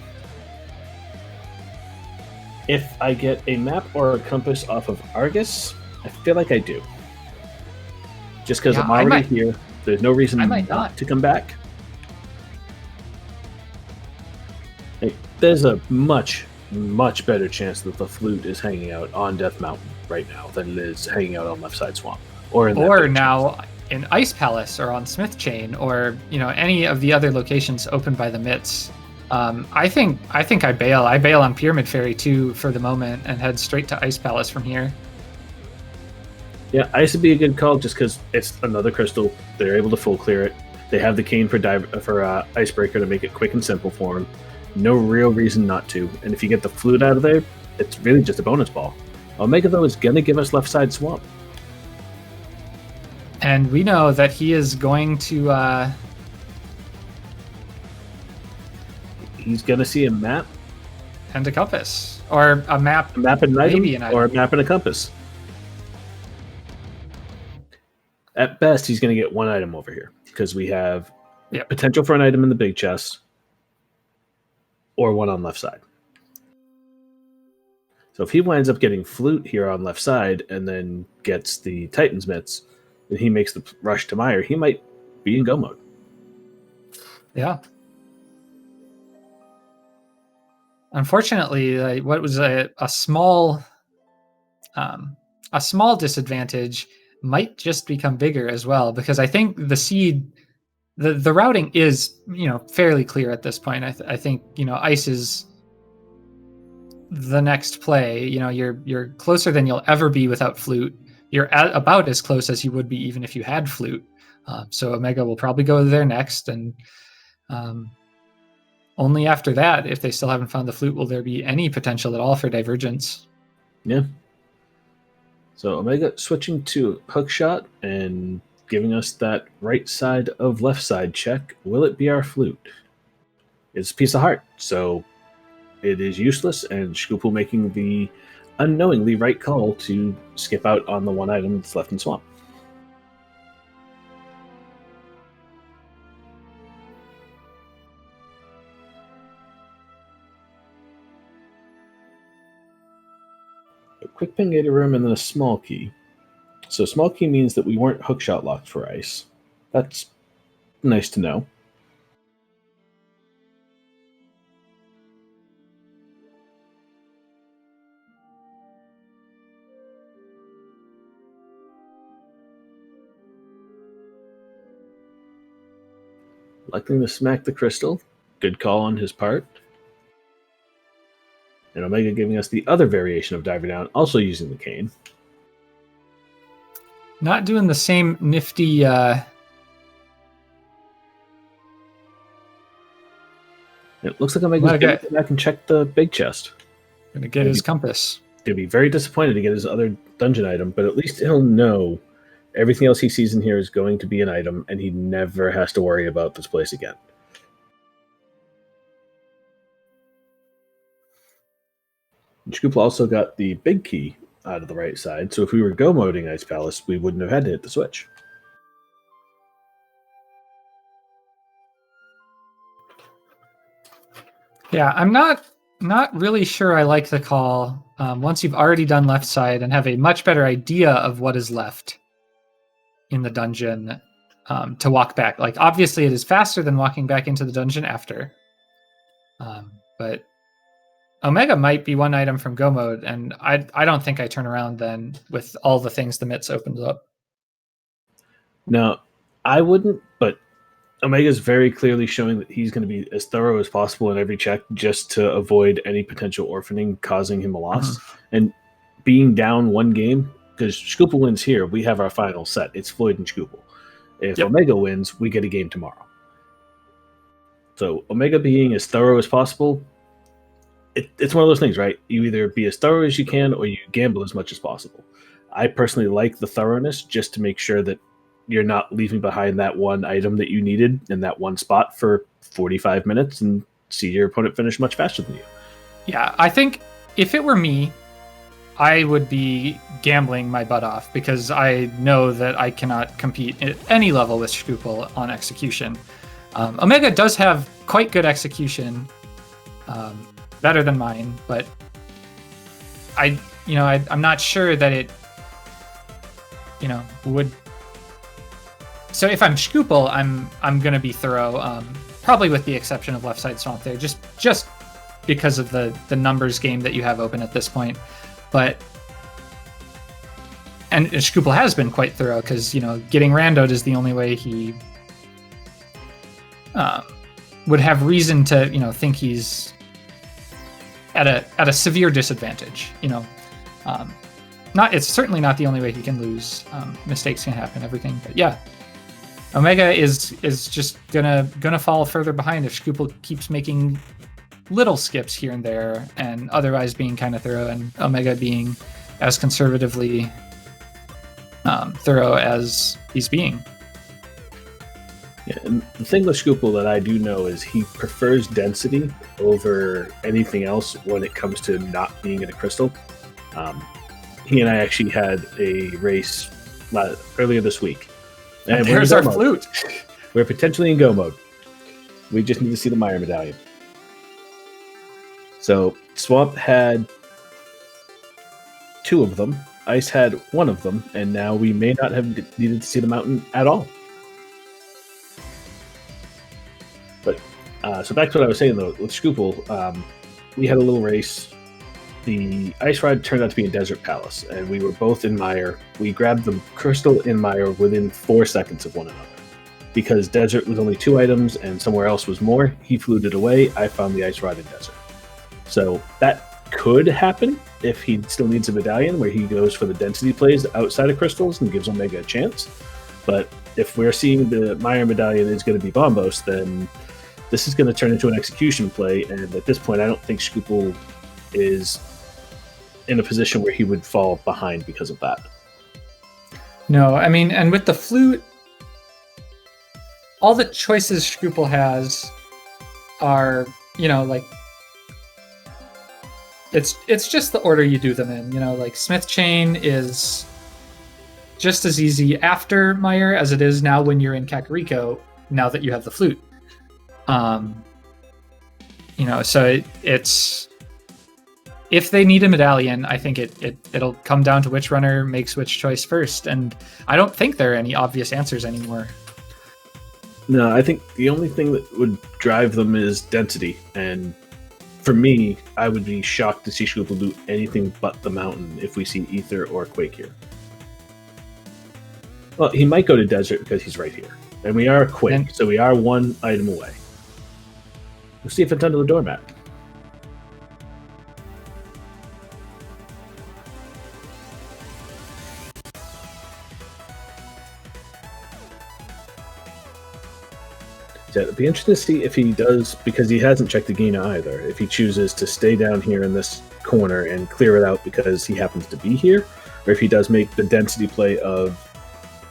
Speaker 1: If I get a map or a compass off of Argus, I feel like I do. Just because
Speaker 2: Yeah,
Speaker 1: I'm
Speaker 2: I
Speaker 1: already
Speaker 2: might-
Speaker 1: here, there's no reason
Speaker 2: I might
Speaker 1: not
Speaker 2: not.
Speaker 1: to come back. Hey, there's a much, much better chance that the flute is hanging out on Death Mountain right now than it is hanging out on Left Side Swamp. Or in that
Speaker 2: Or
Speaker 1: big
Speaker 2: now in Ice Palace or on Smith Chain or any of the other locations opened by the mitts. I think I bail. I bail on Pyramid Fairy too for the moment and head straight to Ice Palace from here.
Speaker 1: Yeah, Ice would be a good call just because it's another crystal. They're able to full clear it. They have the cane for Icebreaker to make it quick and simple for them. No real reason not to. And if you get the flute out of there, it's really just a bonus ball. Omega, though, is going to give us Left Side Swamp.
Speaker 2: And we know that he is going to...
Speaker 1: He's going to see a map.
Speaker 2: And a compass. Or a map.
Speaker 1: A map and an item,
Speaker 2: maybe an item.
Speaker 1: or a map and a compass. At best, he's going to get one item over here because we have potential for an item in the big chest or one on left side. So if he winds up getting flute here on left side and then gets the Titan's mitts and he makes the rush to Mire, he might be in go mode.
Speaker 2: Yeah. Unfortunately, what was a small disadvantage might just become bigger as well, because I think the seed, the routing is fairly clear at this point. I think Ice is the next play. You're closer than you'll ever be without flute. You're about as close as you would be even if you had flute. So Omega will probably go there next, and only after that, if they still haven't found the flute, will there be any potential at all for divergence.
Speaker 1: Yeah. So Omega switching to hook shot and giving us that right side of left side check. Will it be our flute? It's a piece of heart, so it is useless, and shkoople making the unknowingly right call to skip out on the one item that's left in swamp. A quick ping Gator room and then a small key. So small key means that we weren't hookshot locked for Ice. That's nice to know. Electing to smack the crystal. Good call on his part. And Omega giving us the other variation of Diver Down, also using the cane.
Speaker 2: Not doing the same nifty...
Speaker 1: It looks like Omega's going to go back and check the big chest.
Speaker 2: Going to get his compass.
Speaker 1: He'll be very disappointed to get his other dungeon item, but at least he'll know everything else he sees in here is going to be an item, and he never has to worry about this place again. shkoople also got the big key out of the right side, so if we were go-moding Ice Palace, we wouldn't have had to hit the switch.
Speaker 2: Yeah, I'm not really sure I like the call once you've already done left side and have a much better idea of what is left in the dungeon to walk back. Like, obviously it is faster than walking back into the dungeon after. But Omega might be one item from go mode, and I don't think I turn around then with all the things the mitts opens up.
Speaker 1: No, I wouldn't, but Omega's very clearly showing that he's going to be as thorough as possible in every check just to avoid any potential orphaning causing him a loss. And being down one game, because shkoople wins here, we have our final set. It's Floyd and shkoople. If Omega wins, we get a game tomorrow. So Omega being as thorough as possible, it's one of those things, right? You either be as thorough as you can or you gamble as much as possible. I personally like the thoroughness just to make sure that you're not leaving behind that one item that you needed in that one spot for 45 minutes and see your opponent finish much faster than you.
Speaker 2: Yeah, I think if it were me, I would be gambling my butt off because I know that I cannot compete at any level with shkoople on execution. Omega does have quite good execution, better than mine, but I'm not sure that it, would So if I'm shkoople, I'm gonna be thorough, probably with the exception of left side swamp there, just because of the numbers game that you have open at this point. But and shkoople has been quite thorough because getting randoed is the only way he would have reason to think he's at a severe disadvantage. It's certainly not the only way he can lose. Mistakes can happen, everything. But yeah, Omega is just gonna fall further behind if shkoople keeps making little skips here and there, and otherwise being kind of thorough, and Omega being as conservatively thorough as he's being.
Speaker 1: Yeah, and the thing with shkoople that I do know is he prefers density over anything else when it comes to not being in a crystal. He and I actually had a race earlier this week.
Speaker 2: And there's our flute.
Speaker 1: We're potentially in go mode. We just need to see the Mire medallion. So Swamp had 2 of them. Ice had 1 of them, and now we may not have needed to see the mountain at all. But so back to what I was saying though, with shkoople, we had a little race. The ice ride turned out to be in Desert Palace, and we were both in Mire. We grabbed the crystal in Mire within 4 seconds of one another. Because Desert was only 2 items and somewhere else was more, he fluted away. I found the ice ride in Desert. So that could happen if he still needs a medallion where he goes for the density plays outside of crystals and gives Omega a chance. But if we're seeing the Mire medallion is going to be Bombos, then this is going to turn into an execution play. And at this point, I don't think shkoople is in a position where he would fall behind because of that.
Speaker 2: No, I mean, and with the flute, all the choices shkoople has are, like, it's just the order you do them in. Like Smith Chain is just as easy after Mire as it is now when you're in Kakariko, now that you have the flute. So it's if they need a medallion, I think it'll come down to which runner makes which choice first, and I don't think there are any obvious answers anymore.
Speaker 1: No, I think the only thing that would drive them is density, and for me, I would be shocked to see shkoople do anything but the mountain if we see Ether or Quake here. Well, he might go to Desert because he's right here, and we are Quake, so we are 1 item away. We'll see if it's under the doormat. It'd be interesting to see if he does, because he hasn't checked the Gina either, if he chooses to stay down here in this corner and clear it out because he happens to be here, or if he does make the density play of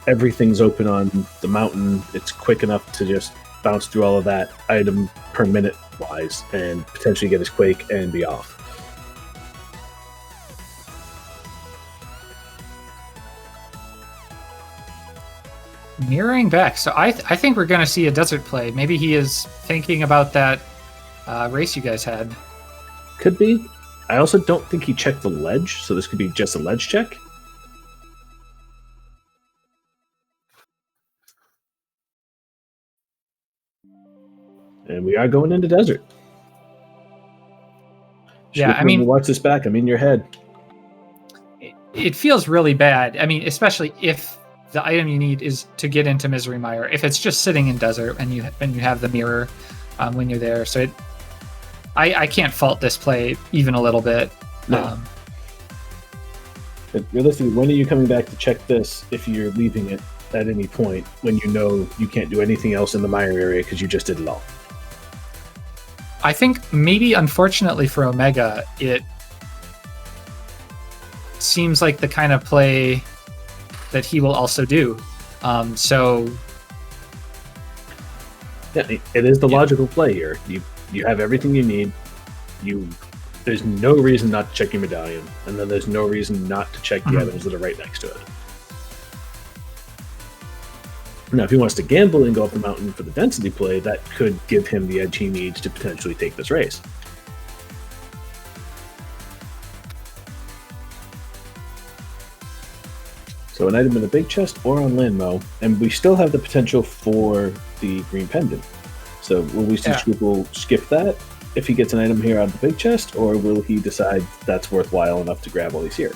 Speaker 1: everything's open on the mountain, it's quick enough to just bounce through all of that item per minute wise and potentially get his Quake and be off.
Speaker 2: Mirroring back, so I think we're going to see a Desert play. Maybe he is thinking about that race you guys had.
Speaker 1: Could be. I also don't think he checked the ledge, so this could be just a ledge check. And we are going into Desert.
Speaker 2: Yeah, I mean,
Speaker 1: watch this back. I'm in your head.
Speaker 2: It feels really bad. I mean, especially if the item you need is to get into Misery Mire. If it's just sitting in Desert and you have the mirror when you're there, so I can't fault this play even a little bit.
Speaker 1: No. But realistically, when are you coming back to check this if you're leaving it at any point when you know you can't do anything else in the Mire area because you just did it all?
Speaker 2: I think maybe, unfortunately for Omega, it seems like the kind of play that he will also do. So
Speaker 1: yeah, it is the logical play here. You have everything you need. There's no reason not to check your medallion, and then there's no reason not to check the items that are right next to it. Now, if he wants to gamble and go up the mountain for the density play, that could give him the edge he needs to potentially take this race. So an item in the big chest or on Landmo, and we still have the potential for the green pendant. So will we see shkoople skip that if he gets an item here out of the big chest, or will he decide that's worthwhile enough to grab while he's here?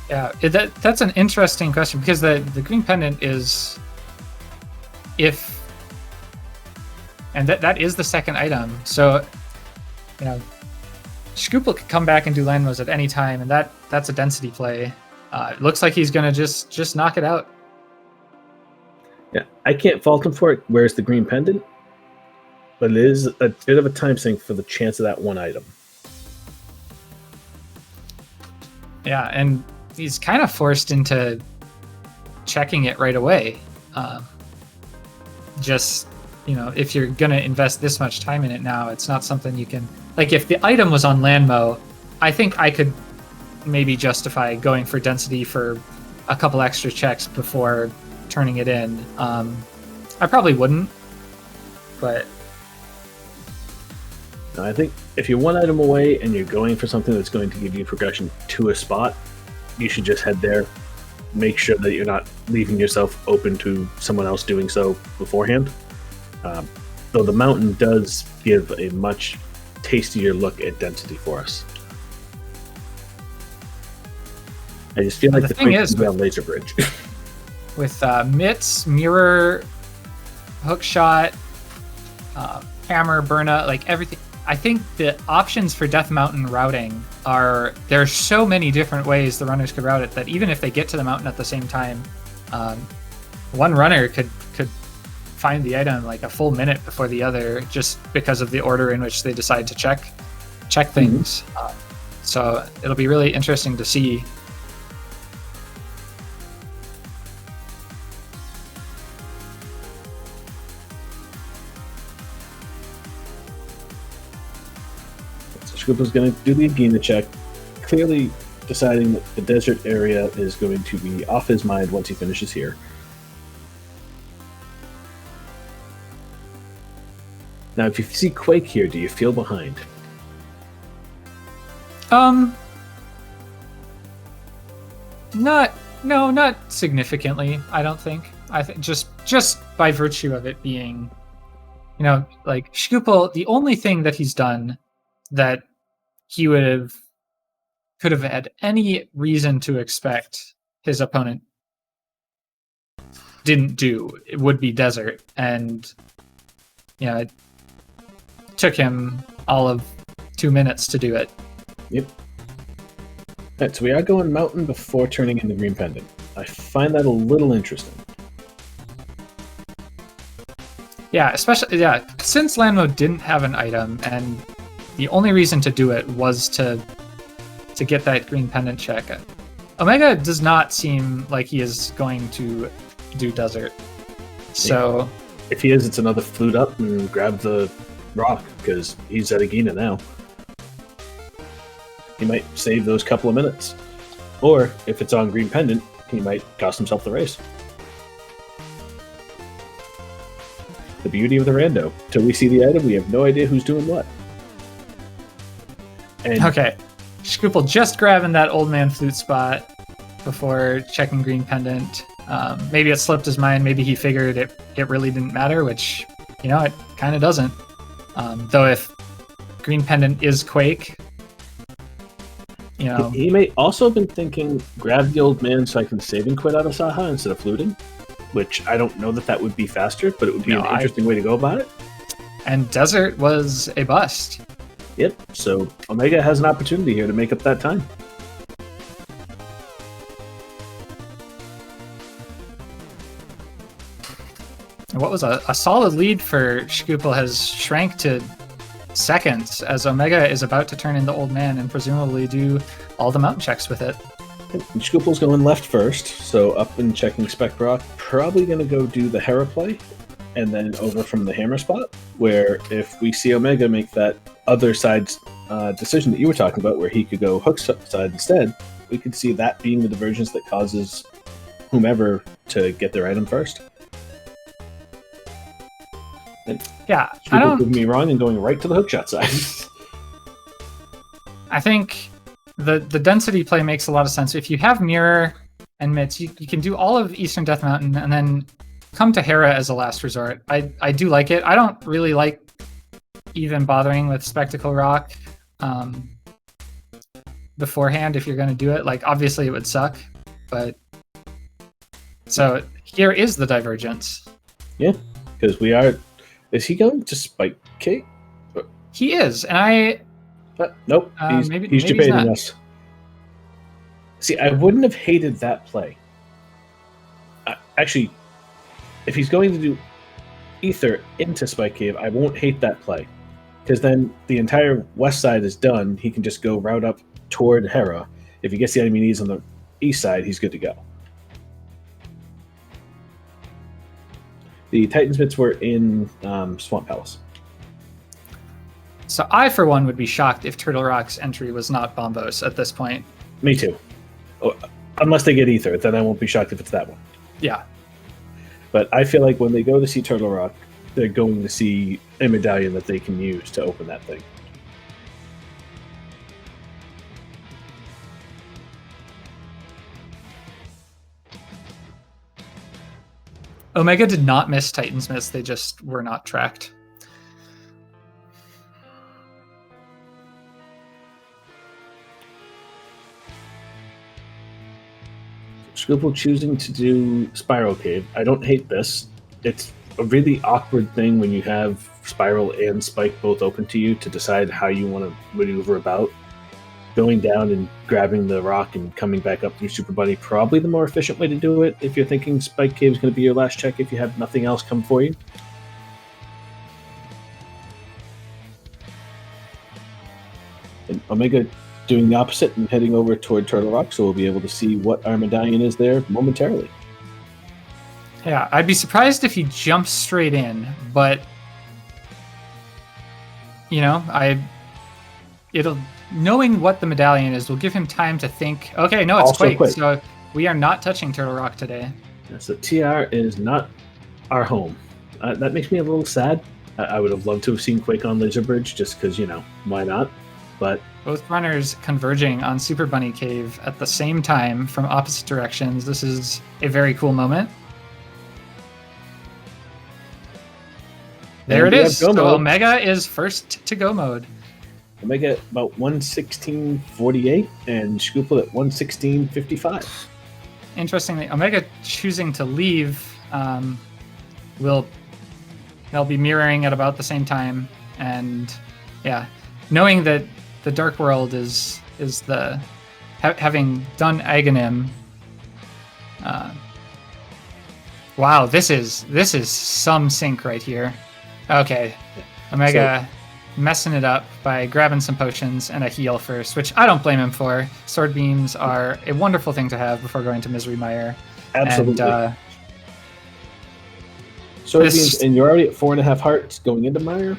Speaker 2: Yeah, that's an interesting question, because the green pendant is and that is the second item. So, shkoople could come back and do Landmos at any time, and that's a density play. It looks like he's gonna just knock it out.
Speaker 1: Yeah, I can't fault him for it. Where's the green pendant? But it is a bit of a time sink for the chance of that one item.
Speaker 2: Yeah, and he's kind of forced into checking it right away. If you're gonna invest this much time in it now, it's not something you can, like, if the item was on Landmo, I think I could maybe justify going for density for a couple extra checks before turning it in. I probably wouldn't, but
Speaker 1: I think if you're one item away and you're going for something that's going to give you progression to a spot, you should just head there. Make sure that you're not leaving yourself open to someone else doing so beforehand. Though the mountain does give a much tastier look at density for us. I just feel like the thing is with laser bridge.
Speaker 2: With mitts, mirror, hook shot, hammer, burna, like everything. I think the options for Death Mountain routing there are so many different ways the runners could route it that even if they get to the mountain at the same time, one runner could find the item like a full minute before the other, just because of the order in which they decide to check things. So it'll be really interesting to see.
Speaker 1: Shkoople's going to do the Agena check, clearly deciding that the desert area is going to be off his mind once he finishes here. Now, if you see Quake here, do you feel behind?
Speaker 2: Not significantly, I don't think. I think just by virtue of it being, like shkoople, the only thing that he's done that he could have had any reason to expect his opponent didn't do, it would be desert, and it took him all of 2 minutes to do it.
Speaker 1: Yep. Alright, so we are going mountain before turning in the green pendant. I find that a little interesting.
Speaker 2: Yeah, especially since Landmo didn't have an item, and the only reason to do it was to get that green pendant check. Omega does not seem like he is going to do desert. So
Speaker 1: if he is, it's another flute up and grab the rock, because he's at Agena now. He might save those couple of minutes. Or if it's on green pendant, he might cost himself the race. The beauty of the rando. Till we see the item, we have no idea who's doing what. And
Speaker 2: okay, shkoople just grabbing that old man flute spot before checking green pendant. Maybe it slipped his mind. Maybe he figured it really didn't matter, which, it kind of doesn't. Though if green pendant is Quake,
Speaker 1: he may also have been thinking, grab the old man so I can save and quit out of Saha instead of fluting, which I don't know that would be faster, but it would be an interesting way to go about it.
Speaker 2: And desert was a bust.
Speaker 1: Yep, so Omega has an opportunity here to make up that time.
Speaker 2: What was a solid lead for shkoople has shrank to seconds as Omega is about to turn in the old man and presumably do all the mountain checks with it.
Speaker 1: And shkoople's going left first, so up and checking Spec Rock. Probably going to go do the Hera play, and then over from the hammer spot, where if we see Omega make that other side's decision that you were talking about, where he could go hook side instead, we could see that being the divergence that causes whomever to get their item first. And
Speaker 2: yeah,
Speaker 1: I don't prove me wrong and going right to the hookshot side.
Speaker 2: I think the density play makes a lot of sense. If you have mirror, and Mitz, you can do all of Eastern Death Mountain and then come to Hera as a last resort. I do like it. I don't really like even bothering with Spectacle Rock beforehand if you're going to do it. Like, obviously it would suck, but so here is the divergence.
Speaker 1: Yeah, because we are. Is he going to Spike Cave?
Speaker 2: He is, and
Speaker 1: nope. He's debating us. See, I wouldn't have hated that play. Actually, if he's going to do Ether into Spike Cave, I won't hate that play. Because then the entire west side is done. He can just go route up toward Hera. If he gets the enemy needs on the east side, he's good to go. The Titan's Bits were in Swamp Palace.
Speaker 2: So I, for one, would be shocked if Turtle Rock's entry was not Bombos at this point.
Speaker 1: Me too. Unless they get Ether, then I won't be shocked if it's that one.
Speaker 2: Yeah.
Speaker 1: But I feel like when they go to see Turtle Rock, they're going to see a medallion that they can use to open that thing.
Speaker 2: Omega did not miss Titan's Miss. They just were not tracked.
Speaker 1: Shkoople choosing to do Spiral Cave. I don't hate this. It's a really awkward thing when you have Spiral and Spike both open to you to decide how you want to maneuver about. Going down and grabbing the rock and coming back up through Super Bunny, probably the more efficient way to do it if you're thinking Spike Cave is going to be your last check if you have nothing else come for you. And Omega doing the opposite and heading over toward Turtle Rock, so we'll be able to see what our medallion is there momentarily.
Speaker 2: Yeah, I'd be surprised if he jumps straight in, but you know, knowing what the medallion is will give him time to think, okay, no, it's Quake, so we are not touching Turtle Rock today.
Speaker 1: Yeah, so TR is not our home. That makes me a little sad. I would have loved to have seen Quake on Laser Bridge just because, you know, why not? But
Speaker 2: both runners converging on Super Bunny Cave at the same time from opposite directions. This is a very cool moment. There it is. So Omega is first to go mode.
Speaker 1: Omega at about 116.48 and Shkoople at 116.55.
Speaker 2: Interestingly, Omega choosing to leave they'll be mirroring at about the same time, and yeah, knowing that the Dark World is the having done Aghanim. Wow, this is some sync right here. Okay, Omega messing it up by grabbing some potions and a heal first, which I don't blame him for. Sword beams are a wonderful thing to have before going to Misery Mire.
Speaker 1: Absolutely. And, sword beams, and you're already at 4.5 hearts going into Mire.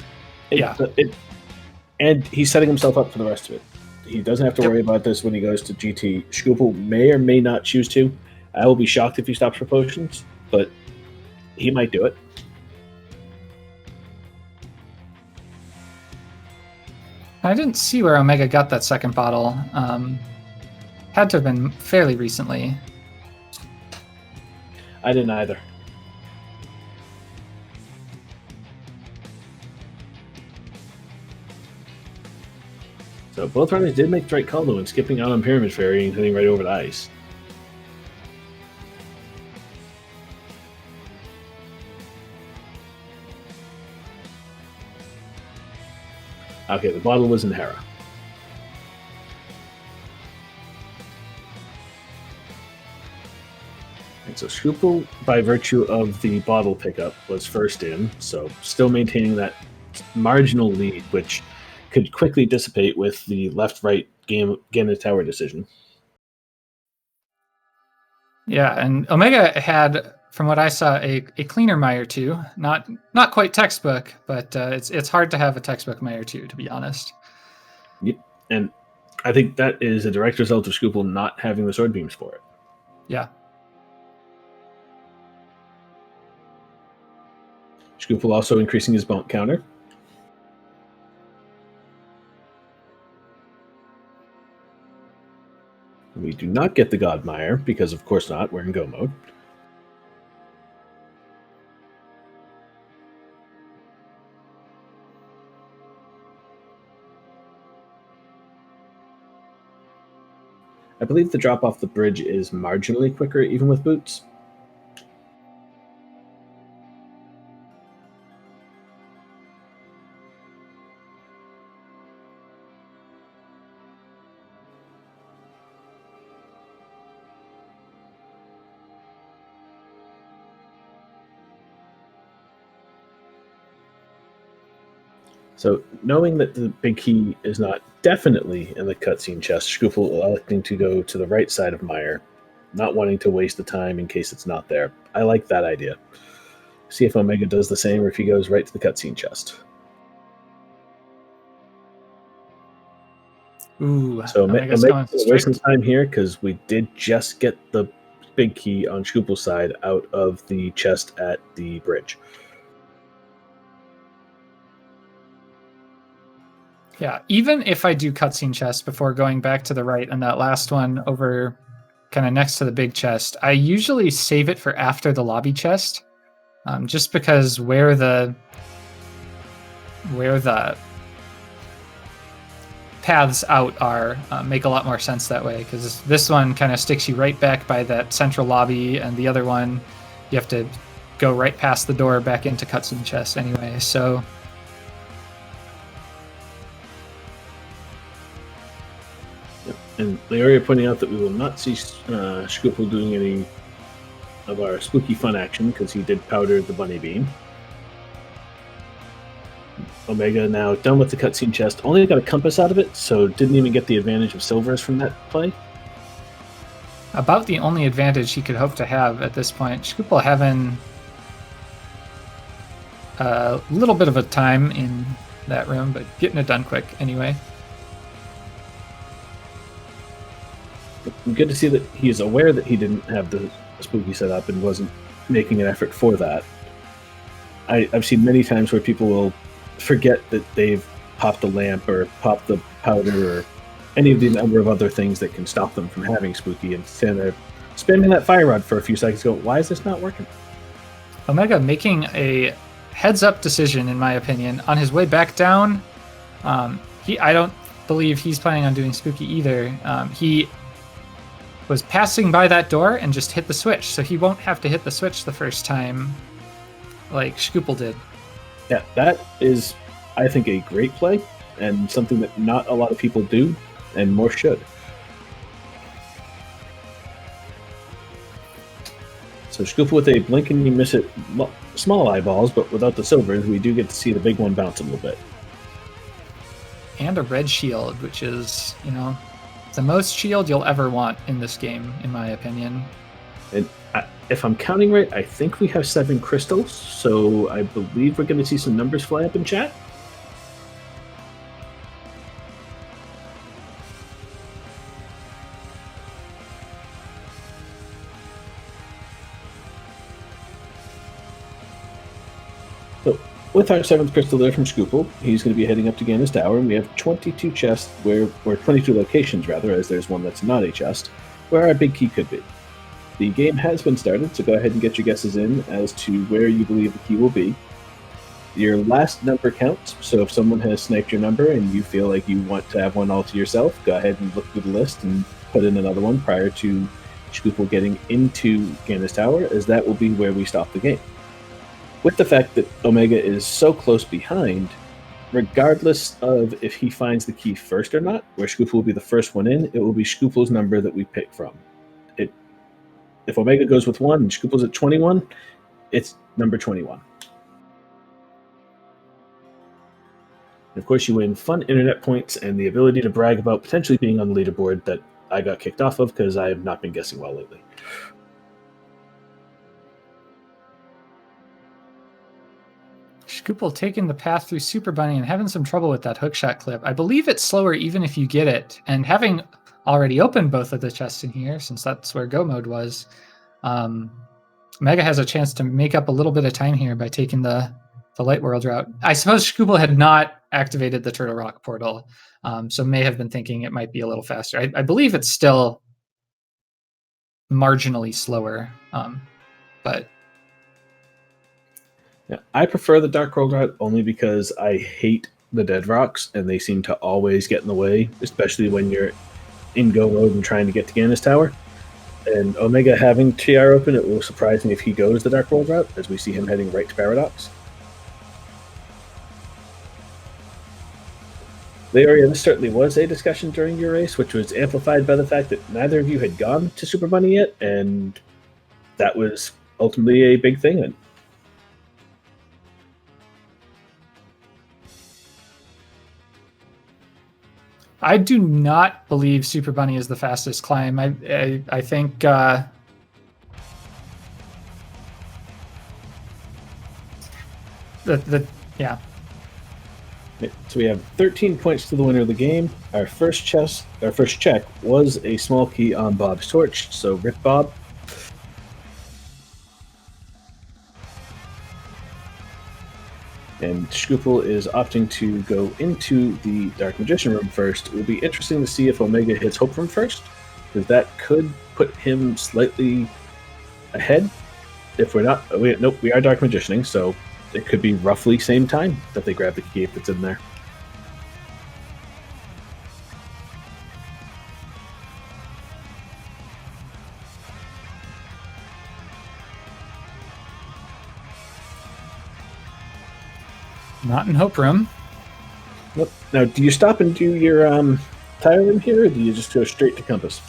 Speaker 1: And he's setting himself up for the rest of it. He doesn't have to worry about this when he goes to GT. Shkoople may or may not choose to. I will be shocked if he stops for potions, but he might do it.
Speaker 2: I didn't see where Omega got that second bottle. Had to have been fairly recently.
Speaker 1: I didn't either. So both runners did make the right call, though, in skipping out on Pyramid Fairy and heading right over to ice. Okay, the bottle was in Hera. And so Shkoople, by virtue of the bottle pickup, was first in, so still maintaining that marginal lead, which could quickly dissipate with the left-right Gannett Tower decision.
Speaker 2: Yeah, and Omega had, from what I saw, a cleaner Mire 2. Not quite textbook, but it's hard to have a textbook Mire 2, to be honest.
Speaker 1: Yep, and I think that is a direct result of Shkoople not having the sword beams for it.
Speaker 2: Yeah.
Speaker 1: Shkoople also increasing his bonk counter. We do not get the Godmire, because of course not, we're in go mode. I believe the drop off the bridge is marginally quicker, even with boots. So, knowing that the big key is not definitely in the cutscene chest, shkoople electing to go to the right side of Mire, not wanting to waste the time in case it's not there. I like that idea. See if Omega does the same or if he goes right to the cutscene chest.
Speaker 2: Ooh,
Speaker 1: So
Speaker 2: Omega's
Speaker 1: Omega's
Speaker 2: going
Speaker 1: wasting
Speaker 2: straight.
Speaker 1: time here because we did just get the big key on shkoople's side out of the chest at the bridge.
Speaker 2: Yeah, even if I do cutscene chest before going back to the right and that last one over kind of next to the big chest, I usually save it for after the lobby chest, just because where the paths out are make a lot more sense that way, because this one kind of sticks you right back by that central lobby, and the other one you have to go right past the door back into cutscene chest anyway, so...
Speaker 1: And Leoria pointing out that we will not see shkoople doing any of our spooky fun action because he did powder the bunny beam. Omega now done with the cutscene chest, only got a compass out of it, so didn't even get the advantage of silvers from that play.
Speaker 2: About the only advantage he could hope to have at this point. shkoople having a little bit of a time in that room, but getting it done quick anyway.
Speaker 1: Good to see that he is aware that he didn't have the spooky set up and wasn't making an effort for that. I've seen many times where people will forget that they've popped a lamp or popped the powder or any of the number of other things that can stop them from having spooky, and stand there spamming that fire rod for a few seconds, go, why is this not working?
Speaker 2: Omega making a heads-up decision, in my opinion, on his way back down. I don't believe he's planning on doing spooky either. He was passing by that door and just hit the switch, so he won't have to hit the switch the first time like shkoople did.
Speaker 1: Yeah, that is, I think, a great play and something that not a lot of people do, and more should. So shkoople with a blink and you miss it, small eyeballs, but without the silvers, we do get to see the big one bounce a little bit.
Speaker 2: And a red shield, which is, the most shield you'll ever want in this game, in my opinion.
Speaker 1: And if I'm counting right, I think we have 7 crystals, so I believe we're going to see some numbers fly up in chat. So, with our 7th crystal there from shkoople, he's going to be heading up to Gannis Tower, and we have 22 chests, or 22 locations rather, as there's one that's not a chest, where our big key could be. The game has been started, so go ahead and get your guesses in as to where you believe the key will be. Your last number counts, so if someone has sniped your number and you feel like you want to have one all to yourself, go ahead and look through the list and put in another one prior to shkoople getting into Gannis Tower, as that will be where we stop the game. With the fact that Omega is so close behind, regardless of if he finds the key first or not, where shkoople will be the first one in, it will be shkoople's number that we pick from. If Omega goes with 1 and shkoople's at 21, it's number 21. And of course, you win fun internet points and the ability to brag about potentially being on the leaderboard that I got kicked off of because I have not been guessing well lately.
Speaker 2: shkoople taking the path through Super Bunny and having some trouble with that hookshot clip. I believe it's slower even if you get it. And having already opened both of the chests in here, since that's where go mode was, Mega has a chance to make up a little bit of time here by taking the Light World route. I suppose shkoople had not activated the Turtle Rock portal, so may have been thinking it might be a little faster. I believe it's still marginally slower. But
Speaker 1: yeah, I prefer the Dark World route only because I hate the dead rocks, and they seem to always get in the way, especially when you're in go mode and trying to get to Gannis Tower. And Omega having TR open, it will surprise me if he goes the Dark World route, as we see him heading right to Paradox. Leoria, this certainly was a discussion during your race, which was amplified by the fact that neither of you had gone to Super Bunny yet, and that was ultimately a big thing then.
Speaker 2: I do not believe Super Bunny is the fastest climb. I think yeah.
Speaker 1: So we have 13 points to the winner of the game. Our first check was a small key on Bob's torch, so rip Bob. And shkoople is opting to go into the Dark Magician room first. It will be interesting to see if Omega hits Hope Room first, because that could put him slightly ahead. If we're not, nope, we are Dark Magicianing, so it could be roughly same time that they grab the key if it's in there.
Speaker 2: Not in Hope Room.
Speaker 1: Nope. Now, do you stop and do your tile room here, or do you just go straight to Compass?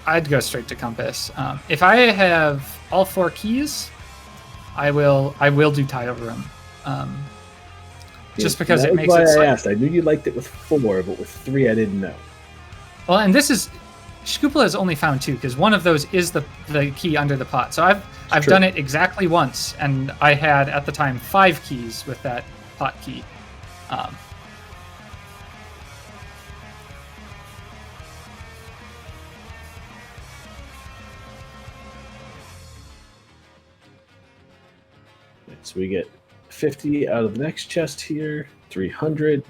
Speaker 2: I'd go straight to Compass. If I have all 4 keys, I will do tile room. Just because it makes it.
Speaker 1: I asked. I knew you liked it with 4, but with 3, I didn't know.
Speaker 2: Well, and this is shkoople has only found 2 because one of those is the key under the pot. So I've done it exactly once, and I had at the time 5 keys with that pot key.
Speaker 1: So we get 50 out of the next chest here, 300.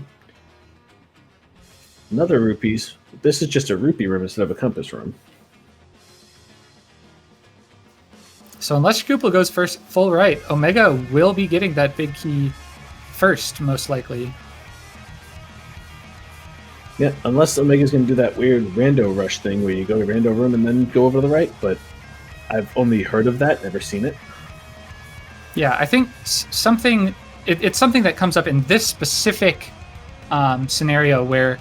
Speaker 1: Another rupees. This is just a rupee room instead of a compass room.
Speaker 2: So unless shkoople goes first full right, Omega will be getting that big key first, most likely.
Speaker 1: Yeah, unless Omega's going to do that weird rando rush thing where you go to rando room and then go over to the right, but I've only heard of that, never seen it.
Speaker 2: Yeah, I think it's something that comes up in this specific scenario where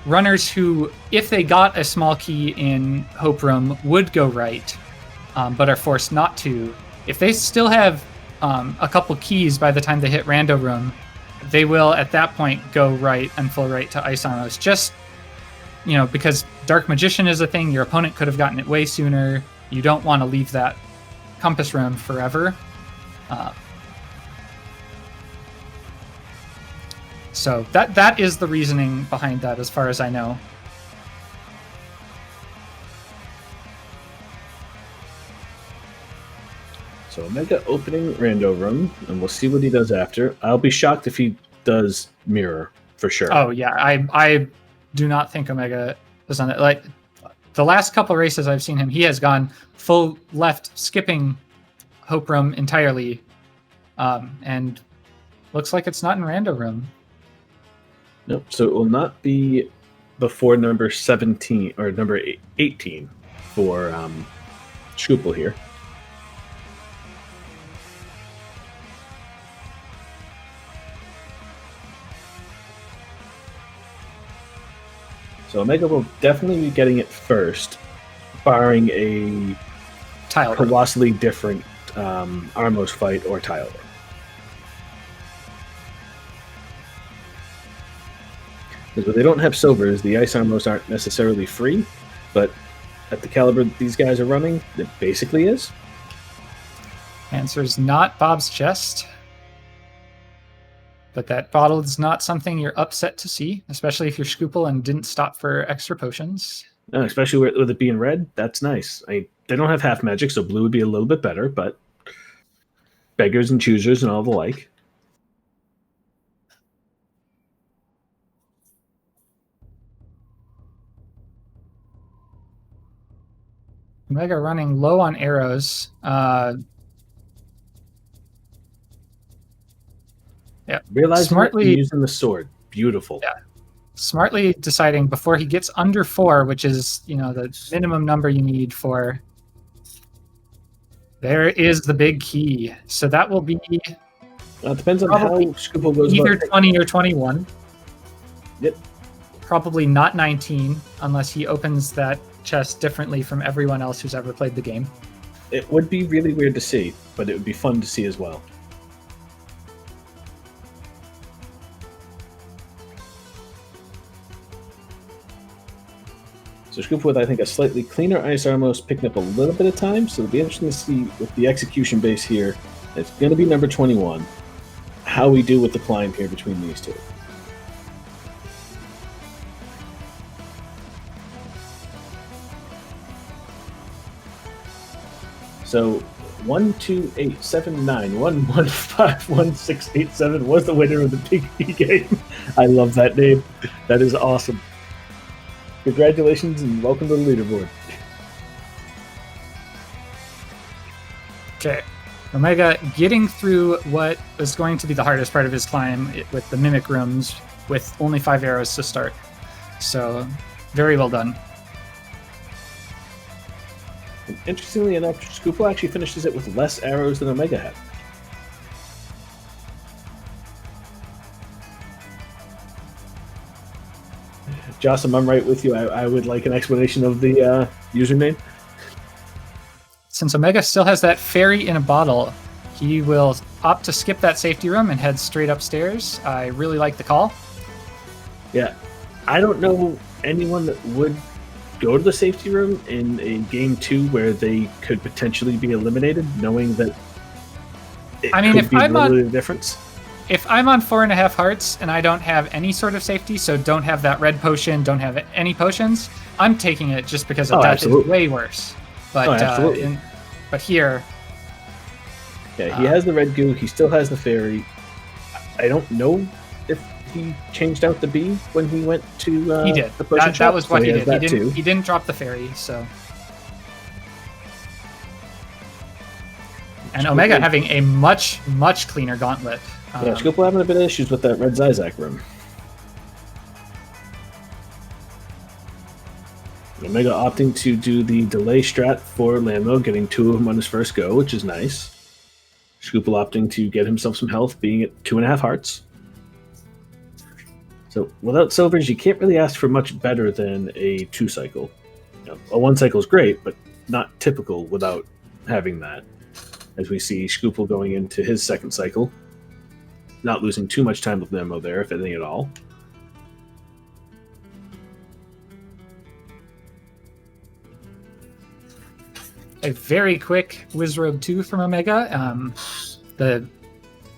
Speaker 2: runners who, if they got a small key in Hope Room, would go right, but are forced not to. If they still have a couple keys by the time they hit Rando Room, they will at that point go right and full right to Ice Armos. Just, because Dark Magician is a thing, your opponent could have gotten it way sooner. You don't want to leave that Compass Room forever. So that is the reasoning behind that, as far as I know.
Speaker 1: So Omega opening Rando Room, and we'll see what he does after. I'll be shocked if he does Mirror, for sure.
Speaker 2: Oh, yeah. I do not think Omega has done that. Like, the last couple races I've seen him, he has gone full left, skipping Hope Room entirely, and looks like it's not in Rando Room.
Speaker 1: Nope. So it will not be before number 17 or number 18 for shkoople here. So Omega will definitely be getting it first, barring a
Speaker 2: tile
Speaker 1: colossally different Armos fight or tile room. Because they don't have silvers, the Ice Armos aren't necessarily free, but at the caliber that these guys are running, it basically is.
Speaker 2: Answer is not Bob's chest. But that bottle is not something you're upset to see, especially if you're shkoople and didn't stop for extra potions.
Speaker 1: No, especially with it being red, that's nice. They don't have half magic, so blue would be a little bit better, but beggars and choosers and all the like.
Speaker 2: Omega running low on arrows. Yeah,
Speaker 1: Realizing
Speaker 2: smartly
Speaker 1: and using the sword. Beautiful.
Speaker 2: Yeah. Smartly deciding before he gets under 4, which is, the minimum number you need for. There is the big key. So that will be
Speaker 1: It depends on how shkoople goes
Speaker 2: either
Speaker 1: about
Speaker 2: 20 or 21.
Speaker 1: Yep.
Speaker 2: Probably not 19 unless he opens that chest differently from everyone else who's ever played the game.
Speaker 1: It would be really weird to see, but it would be fun to see as well. So shkoople with, I think, a slightly cleaner Ice Armos, picking up a little bit of time, so it'll be interesting to see with the execution base here. It's going to be number 21. How we do with the climb here between these two. So 1, 2, 8, 7, 9, 1, 1, 5, 1, 6, 8, 7 was the winner of the Big B game. I love that name. That is awesome. Congratulations and welcome to the leaderboard.
Speaker 2: Okay. Omega getting through what was going to be the hardest part of his climb with the mimic rooms with only 5 arrows to start. So, very well done.
Speaker 1: And interestingly enough, shkoople actually finishes it with less arrows than Omega had. Jossam, I'm right with you. I would like an explanation of the username.
Speaker 2: Since Omega still has that fairy in a bottle, he will opt to skip that safety room and head straight upstairs. I really like the call.
Speaker 1: Yeah. I don't know anyone that would go to the safety room in a game 2 where they could potentially be eliminated, knowing that it could be literally the difference.
Speaker 2: If I'm on 4.5 hearts and I don't have any sort of safety, so don't have that red potion, don't have any potions, I'm taking it just because of that is way worse. But but here,
Speaker 1: yeah, he has the red goo. He still has the fairy. I don't know if he changed out the bee when he went to
Speaker 2: he did.
Speaker 1: The potion shop.
Speaker 2: That was what he did.
Speaker 1: He
Speaker 2: didn't drop the fairy, so. And Omega having a much cleaner gauntlet.
Speaker 1: Yeah, shkoople having a bit of issues with that red Zizak room. Omega opting to do the delay strat for Lambo, getting 2 of them on his first go, which is nice. Shkoople opting to get himself some health, being at 2.5 hearts. So without silvers, you can't really ask for much better than a 2 cycle. A 1 cycle is great, but not typical without having that. As we see shkoople going into his 2nd cycle. Not losing too much time with Lambo there, if anything at all.
Speaker 2: A very quick Wizrobe 2 from Omega. The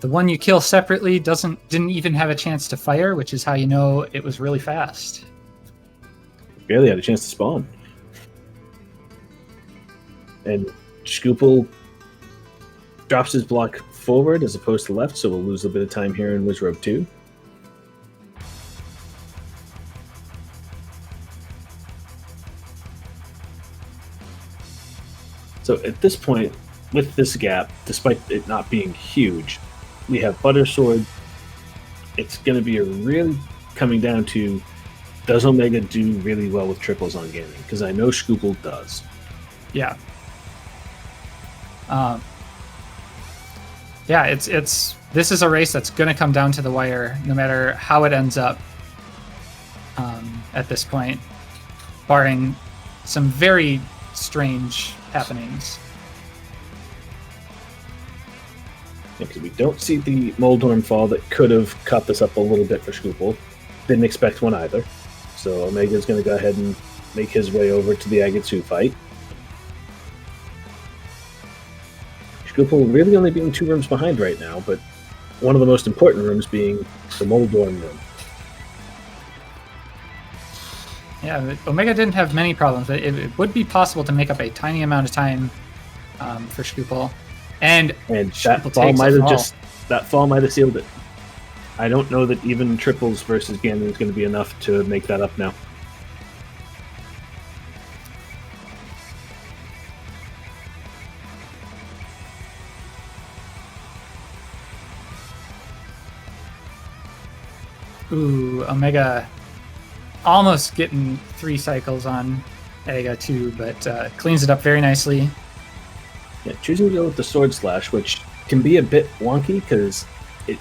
Speaker 2: one you kill separately didn't even have a chance to fire, which is how you know it was really fast.
Speaker 1: Barely had a chance to spawn. And shkoople drops his block forward as opposed to left, so we'll lose a bit of time here in Wizrobe 2. So at this point, with this gap, despite it not being huge, we have Butter Sword. It's going to be really coming down to, does Omega do really well with triples on gaming? Because I know shkoople does.
Speaker 2: Yeah. Yeah, this is a race that's going to come down to the wire, no matter how it ends up. At this point, barring some very strange happenings.
Speaker 1: Because we don't see the Moldorm fall that could have cut this up a little bit for shkoople. Didn't expect one either. So Omega's going to go ahead and make his way over to the Agatsu fight. shkoople really only being 2 rooms behind right now, but one of the most important rooms being the Moldorm room.
Speaker 2: Yeah, Omega didn't have many problems. It would be possible to make up a tiny amount of time for shkoople. And
Speaker 1: that fall might have sealed it. I don't know that even triples versus Ganon is going to be enough to make that up now.
Speaker 2: Ooh, Omega almost getting 3 cycles on Ega too, but cleans it up very nicely.
Speaker 1: Yeah, choosing to go with the Sword Slash, which can be a bit wonky because it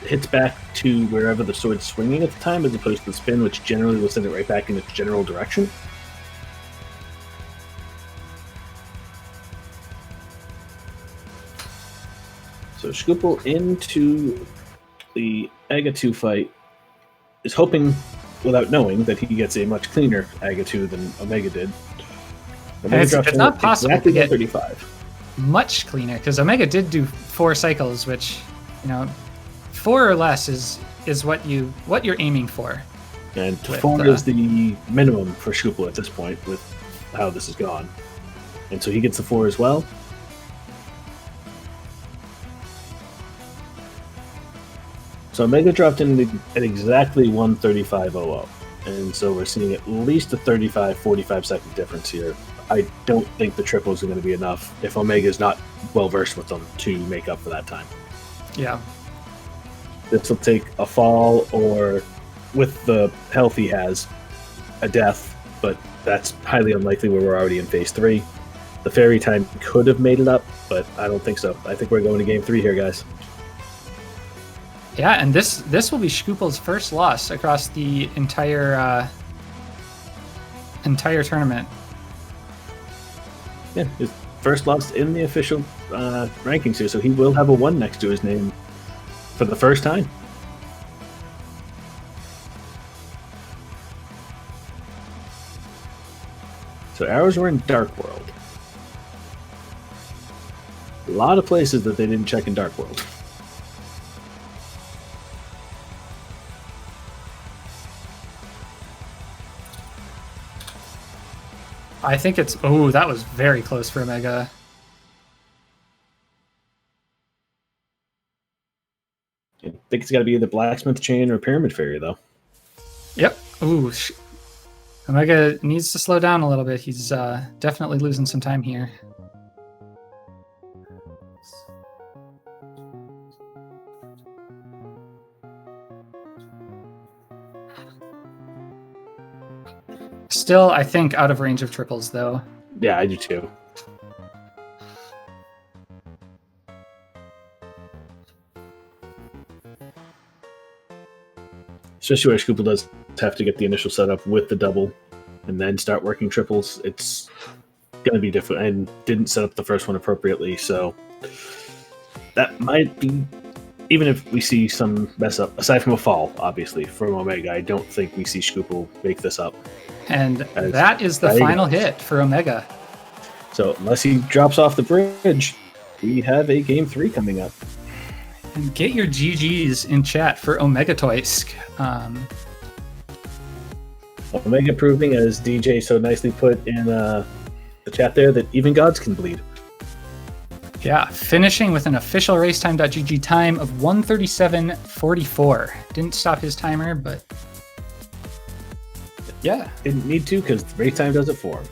Speaker 1: hits back to wherever the sword's swinging at the time, as opposed to the spin, which generally will send it right back in its general direction. So shkoople into the Aga2 fight is hoping, without knowing, that he gets a much cleaner Aga2 than Omega did.
Speaker 2: It's not possible to get
Speaker 1: 35.
Speaker 2: Much cleaner, because Omega did do 4 cycles, which, 4 or less is what you're aiming for.
Speaker 1: And 4 is the minimum for shkoople at this point with how this has gone. And so he gets the 4 as well. So Omega dropped in at exactly 135.00. And so we're seeing at least a 45 second difference here. I don't think the triples are going to be enough if Omega is not well versed with them to make up for that time.
Speaker 2: Yeah.
Speaker 1: This will take a fall, or with the health he has, a death, but that's highly unlikely where we're already in phase 3. The fairy time could have made it up, but I don't think so. I think we're going to game 3 here, guys.
Speaker 2: Yeah, and this will be shkoople's first loss across the entire tournament.
Speaker 1: Yeah, his first loss in the official rankings here, so he will have a 1 next to his name for the first time. So arrows were in Dark World. A lot of places that they didn't check in Dark World.
Speaker 2: I think it's... Oh, that was very close for Omega.
Speaker 1: I think it's got to be either Blacksmith Chain or Pyramid Fairy, though.
Speaker 2: Yep. Ooh, Omega needs to slow down a little bit. He's definitely losing some time here. Still, I think, out of range of triples, though.
Speaker 1: Yeah, I do too. Especially where shkoople does have to get the initial setup with the double and then start working triples. It's going to be different, and didn't set up the first one appropriately, so that might be... Even if we see some mess up, aside from a fall, obviously, from Omega, I don't think we see shkoople make this up.
Speaker 2: And that is the final hit for Omega.
Speaker 1: So unless he drops off the bridge, we have a game 3 coming up.
Speaker 2: And get your GGs in chat for OmegAtoisk.
Speaker 1: Omega proving, as DJ so nicely put in the chat there, that even gods can bleed.
Speaker 2: Yeah, finishing with an official racetime.gg time of 1:37:44. Didn't stop his timer, but yeah.
Speaker 1: Didn't need to, because race time does it for him.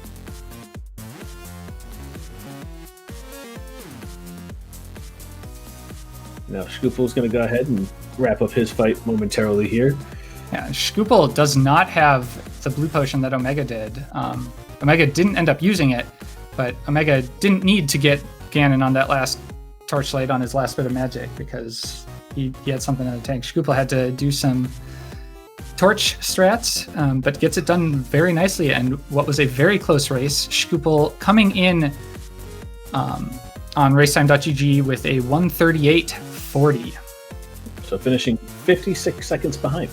Speaker 1: Now shkoople's going to go ahead and wrap up his fight momentarily here.
Speaker 2: Yeah, shkoople does not have the blue potion that Omega did. Omega didn't end up using it, but Omega didn't need to get Ganon on that last torchlight on his last bit of magic because he had something in the tank. shkoople had to do some torch strats, but gets it done very nicely. And what was a very close race, shkoople coming in on racetime.gg with a 1:38:40.
Speaker 1: So finishing 56 seconds behind.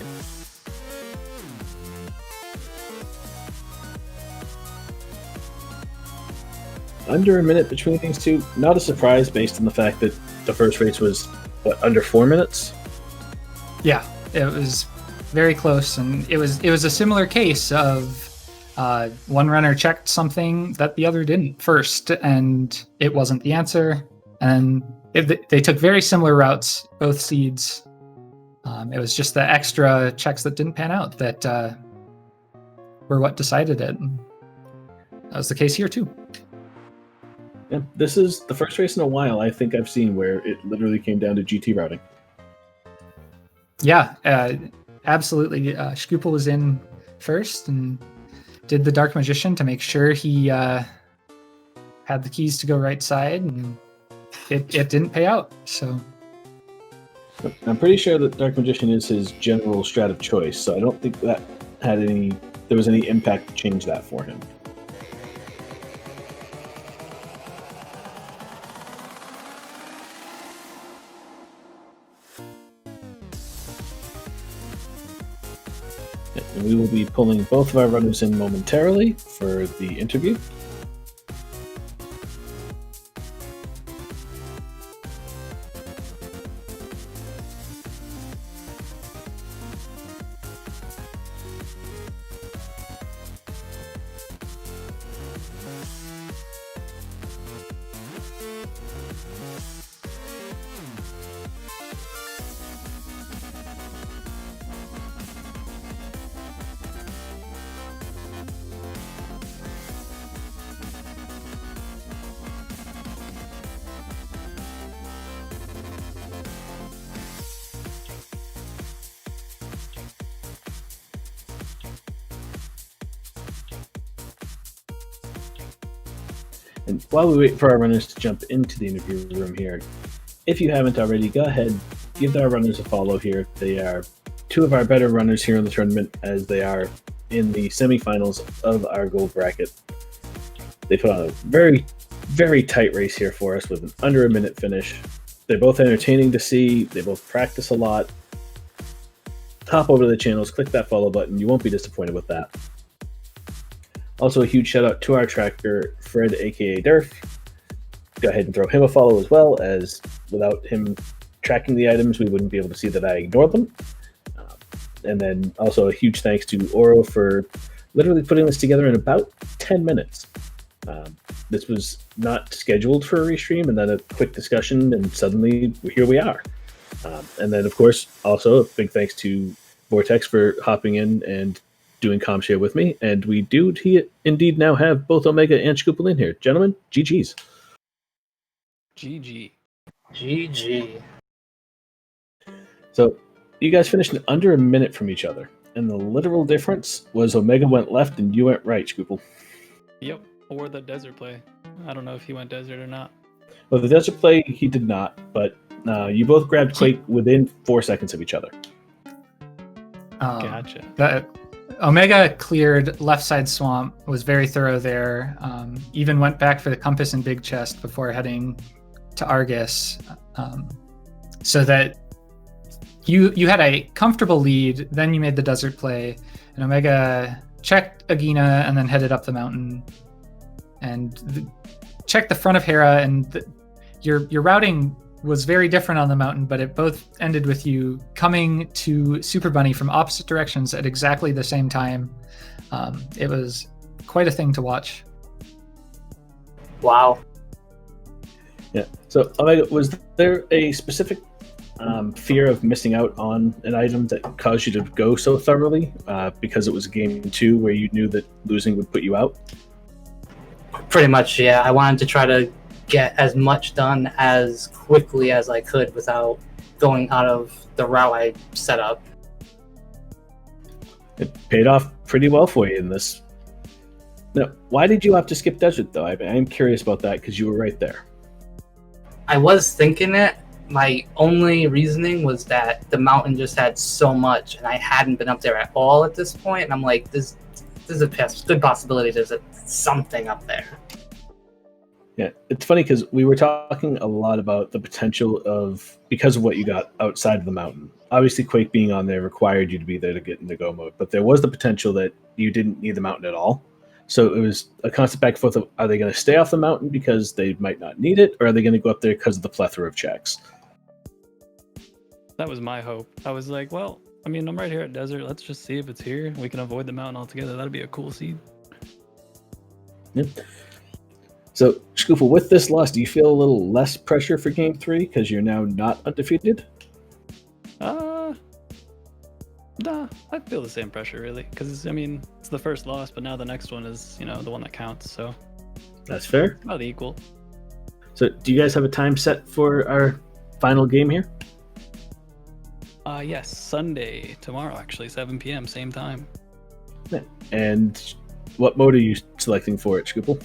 Speaker 1: Under a minute between these two. Not a surprise based on the fact that the first race was, what, under 4 minutes?
Speaker 2: Yeah, it was very close, and it was a similar case of one runner checked something that the other didn't first, and it wasn't the answer. And they took very similar routes, both seeds. It was just the extra checks that didn't pan out that were what decided it. And that was the case here too.
Speaker 1: Yeah, this is the first race in a while I think I've seen where it literally came down to GT routing.
Speaker 2: Yeah, absolutely. Shkoople was in first and did the Dark Magician to make sure he had the keys to go right side, and it didn't pay out. So
Speaker 1: I'm pretty sure that Dark Magician is his general strat of choice, so I don't think that there was any impact to change that for him. And we will be pulling both of our runners in momentarily for the interview. And while we wait for our runners to jump into the interview room here, if you haven't already, go ahead, give our runners a follow here. They are two of our better runners here in the tournament, as they are in the semifinals of our gold bracket. They put on a very, very tight race here for us with an under a minute finish. They're both entertaining to see. They both practice a lot. Hop over to the channels, click that follow button. You won't be disappointed with that. Also, a huge shout out to our tracker, fredAKAderf. Go ahead and throw him a follow as well, as without him tracking the items, we wouldn't be able to see that I ignored them. And then also a huge thanks to Oro for literally putting this together in about 10 minutes. This was not scheduled for a restream, and then a quick discussion, and suddenly here we are. And then, of course, also a big thanks to Vortex for hopping in and doing ComShare with me. And we do indeed now have both Omega and shkoople in here. Gentlemen, GG's.
Speaker 3: GG.
Speaker 4: GG.
Speaker 1: So you guys finished in under a minute from each other. And the literal difference was Omega went left and you went right, shkoople.
Speaker 3: Yep. Or the desert play. I don't know if he went desert or not.
Speaker 1: Well, the desert play, he did not, but you both grabbed Quake within 4 seconds of each other.
Speaker 3: Gotcha.
Speaker 2: Omega cleared left side swamp, was very thorough there. Even went back for the compass and big chest before heading to Argus, so that you had a comfortable lead. Then you made the desert play, and Omega checked Agina and then headed up the mountain and checked the front of Hera. And your routing was very different on the mountain, but it both ended with you coming to Super Bunny from opposite directions at exactly the same time. It was quite a thing to watch.
Speaker 4: Wow.
Speaker 1: Yeah. So, Omega, was there a specific fear of missing out on an item that caused you to go so thoroughly because it was game 2 where you knew that losing would put you out?
Speaker 4: Pretty much, yeah. I wanted to try to get as much done as quickly as I could without going out of the route I set up.
Speaker 1: It paid off pretty well for you in this. Now, why did you have to skip desert, though? I'm curious about that because you were right there.
Speaker 4: I was thinking it. My only reasoning was that the mountain just had so much, and I hadn't been up there at all at this point. And I'm like, there's a good possibility there's something up there.
Speaker 1: Yeah, it's funny because we were talking a lot about the potential of, because of what you got outside of the mountain. Obviously, Quake being on there required you to be there to get into go mode, but there was the potential that you didn't need the mountain at all. So it was a constant back and forth of, are they going to stay off the mountain because they might not need it, or are they going to go up there because of the plethora of checks?
Speaker 3: That was my hope. I was like, well, I mean, I'm right here at desert. Let's just see if it's here. We can avoid the mountain altogether. That'd be a cool seed.
Speaker 1: Yep. So, shkoople, with this loss, do you feel a little less pressure for Game 3 because you're now not undefeated?
Speaker 3: Nah, I feel the same pressure, really. Because, I mean, it's the first loss, but now the next one is, the one that counts, so...
Speaker 1: That's fair.
Speaker 3: About equal.
Speaker 1: So, do you guys have a time set for our final game here?
Speaker 3: Yes, Sunday, tomorrow actually, 7 p.m., same time.
Speaker 1: Yeah. And what mode are you selecting for it, Shkoople?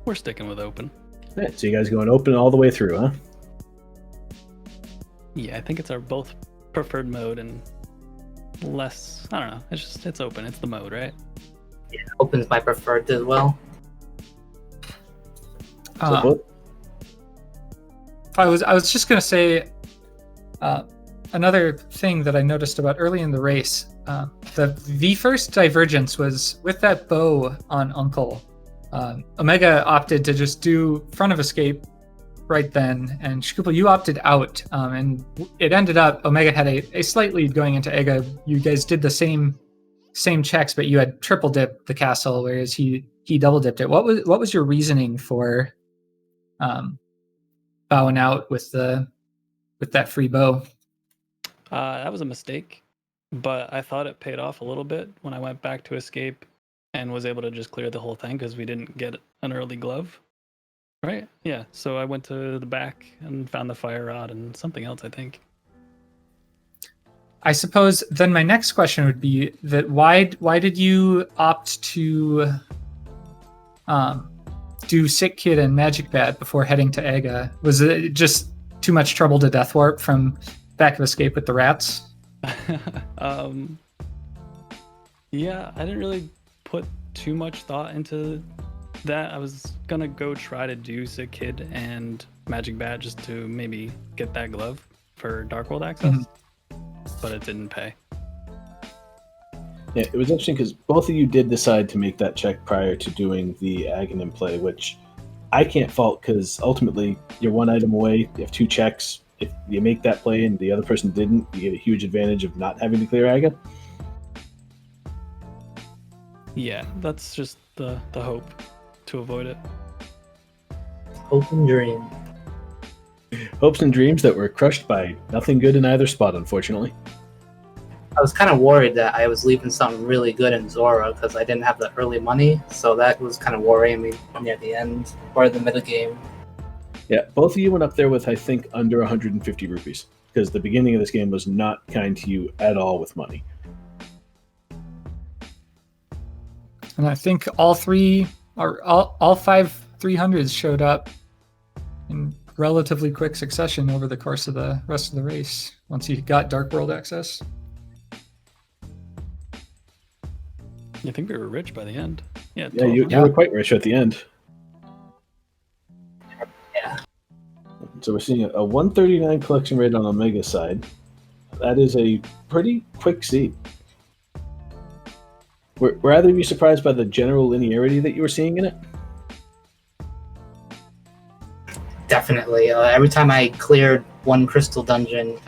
Speaker 3: We're sticking with open.
Speaker 1: Yeah, so you guys going open all the way through, huh?
Speaker 3: Yeah, I think it's our both preferred mode and less, I don't know, it's open, it's the mode, right?
Speaker 4: Yeah, open's my preferred as well.
Speaker 1: So both.
Speaker 2: I was just gonna say another thing that I noticed about early in the race. The first divergence was with that bow on Uncle. Omega opted to just do front of escape right then, and shkoople, you opted out, and it ended up Omega had a slight lead going into Ega. You guys did the same checks, but you had triple dipped the castle, whereas he double dipped it. What was your reasoning for bowing out with that free bow?
Speaker 3: That was a mistake, but I thought it paid off a little bit when I went back to escape and was able to just clear the whole thing because we didn't get an early glove. Right? Yeah. So I went to the back and found the fire rod and something else, I think.
Speaker 2: I suppose then my next question would be that why did you opt to do Sick Kid and Magic Bat before heading to Aga? Was it just too much trouble to death warp from back of escape with the rats?
Speaker 3: Yeah, I didn't really put too much thought into that. I was gonna go try to do Sick Kid and Magic Bat just to maybe get that glove for Dark World access, but it didn't pay.
Speaker 1: Yeah, it was interesting because both of you did decide to make that check prior to doing the Aghanim play, which I can't fault because ultimately you're one item away. You have two checks. If you make that play and the other person didn't, you get a huge advantage of not having to clear Aga.
Speaker 3: Yeah, that's just the hope to avoid it.
Speaker 4: Hope and dream.
Speaker 1: Hopes and dreams that were crushed by nothing good in either spot, unfortunately.
Speaker 4: I was kind of worried that I was leaving something really good in Zora because I didn't have the early money, so that was kind of worrying me near the end or the middle game.
Speaker 1: Yeah, both of you went up there with, I think, under 150 rupees because the beginning of this game was not kind to you at all with money.
Speaker 2: And I think all five 300s showed up in relatively quick succession over the course of the rest of the race once you got Dark World access.
Speaker 3: I think we were rich by the end. Yeah,
Speaker 1: you were quite rich at the end.
Speaker 4: Yeah.
Speaker 1: So we're seeing a 139 collection rate on Omega's side. That is a pretty quick seed. Were either of you surprised by the general linearity that you were seeing in it?
Speaker 4: Definitely. Every time I cleared one crystal dungeon,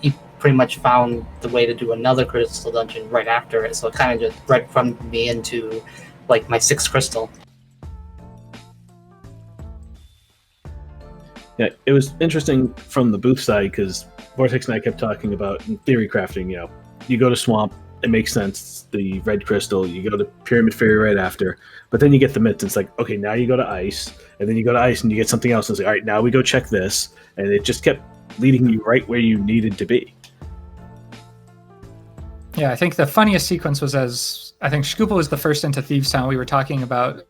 Speaker 4: you pretty much found the way to do another crystal dungeon right after it. So it kind of just breadcrumbed me into like my 6th crystal.
Speaker 1: Yeah, it was interesting from the booth side because Vortex and I kept talking about in theory crafting. You know, you go to Swamp, it makes sense. The red crystal, you go to Pyramid Fairy right after, but then you get the myths. It's like, okay, now you go to Ice, and then you go to Ice and you get something else. And it's like, all right, now we go check this, and it just kept leading you right where you needed to be.
Speaker 2: Yeah, I think the funniest sequence was as I think shkoople was the first into Thieves Town. We were talking about,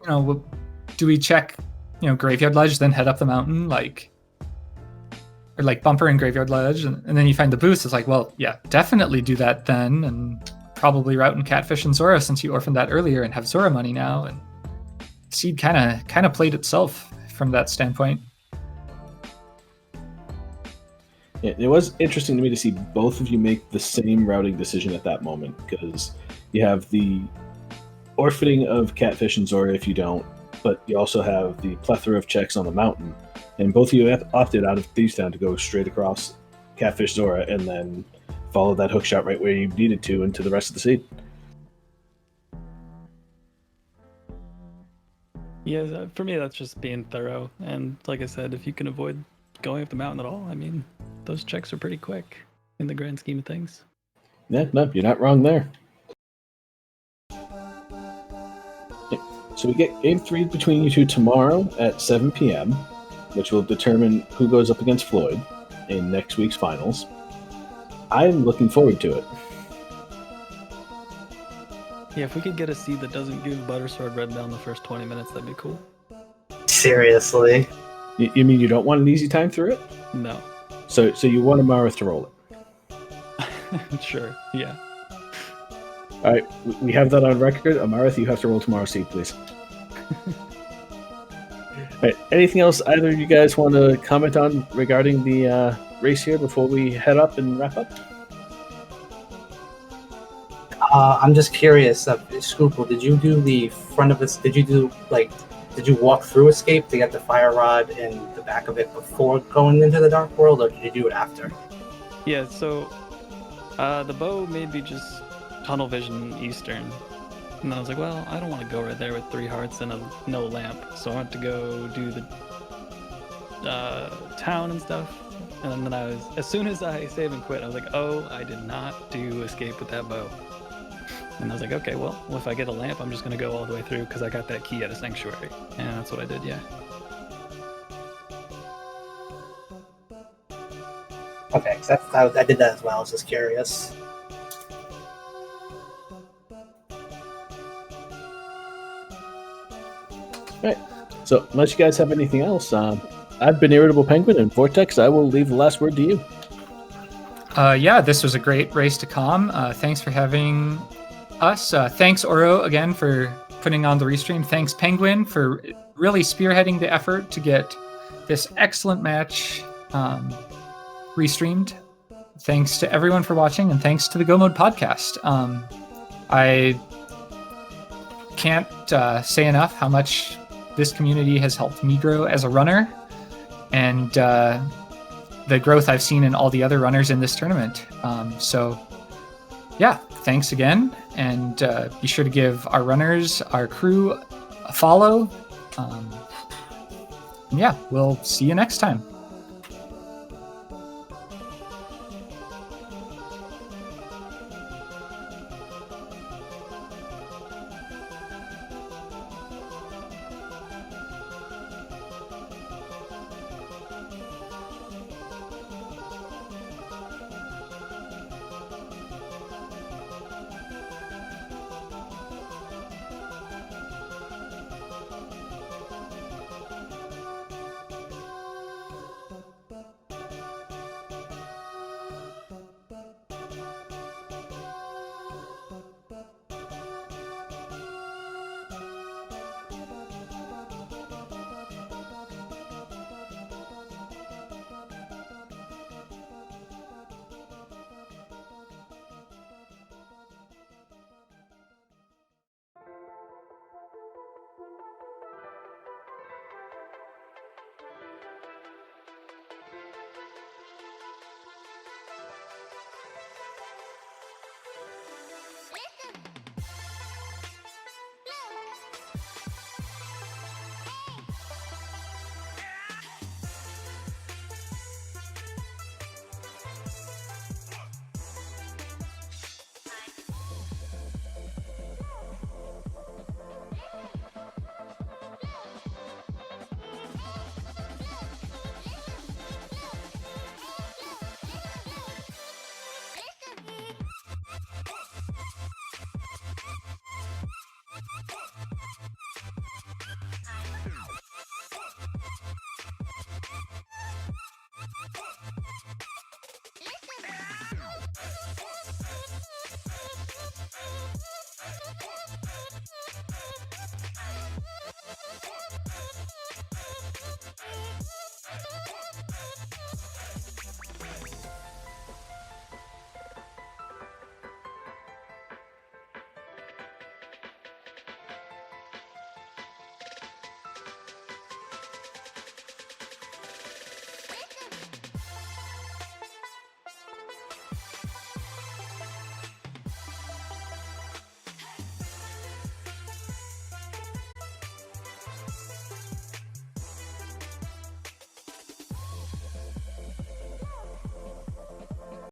Speaker 2: do we check, Graveyard Ledge, then head up the mountain, or like Bumper and Graveyard Ledge, and then you find the boost. It's like, well, yeah, definitely do that then, and probably route in Catfish and Zora since you orphaned that earlier and have Zora money now. And Seed kind of played itself from that standpoint.
Speaker 1: Yeah, it was interesting to me to see both of you make the same routing decision at that moment because you have the orphaning of Catfish and Zora if you don't, but you also have the plethora of checks on the mountain. And both of you opted out of Thieves Town to go straight across Catfish Zora and then follow that hook shot right where you needed to into the rest of the seed.
Speaker 3: Yeah, for me, that's just being thorough. And like I said, if you can avoid going up the mountain at all, I mean, those checks are pretty quick in the grand scheme of things.
Speaker 1: Yeah, no, you're not wrong there. So we get Game 3 between you two tomorrow at 7 p.m., which will determine who goes up against Floyd in next week's finals. I'm looking forward to it.
Speaker 3: Yeah, if we could get a seed that doesn't give Buttersword red down the first 20 minutes, that'd be cool.
Speaker 4: Seriously.
Speaker 1: You mean you don't want an easy time through it?
Speaker 3: No.
Speaker 1: So you want Amarith to roll it?
Speaker 3: Sure. Yeah.
Speaker 1: All right, we have that on record. Amarith, you have to roll tomorrow's seed, please. All right, anything else either of you guys want to comment on regarding the race here before we head up and wrap up?
Speaker 4: I'm just curious. Shkoople, did you do the front of this? Did you walk through Escape to get the fire rod in the back of it before going into the Dark World, or did you do it after?
Speaker 3: Yeah, so the bow made me just tunnel vision Eastern. And then I was like, well, I don't want to go right there with 3 hearts and no lamp. So I went to go do the town and stuff. And then as soon as I save and quit, I was like, oh, I did not do Escape with that bow. And I was like, okay, well, if I get a lamp, I'm just going to go all the way through because I got that key at a sanctuary. And that's what I did, yeah.
Speaker 4: Okay, I did that as well. I was just curious.
Speaker 1: All right. So unless you guys have anything else, I've been Irritable Penguin, and Vortex, I will leave the last word to you.
Speaker 2: Yeah, this was a great race to calm. Thanks for having us. Thanks, Oro, again, for putting on the restream. Thanks, Penguin, for really spearheading the effort to get this excellent match restreamed. Thanks to everyone for watching, and thanks to the Go Mode podcast. I can't say enough how much this community has helped me grow as a runner, and the growth I've seen in all the other runners in this tournament. So yeah, thanks again, and be sure to give our runners, our crew, a follow. Yeah, we'll see you next time.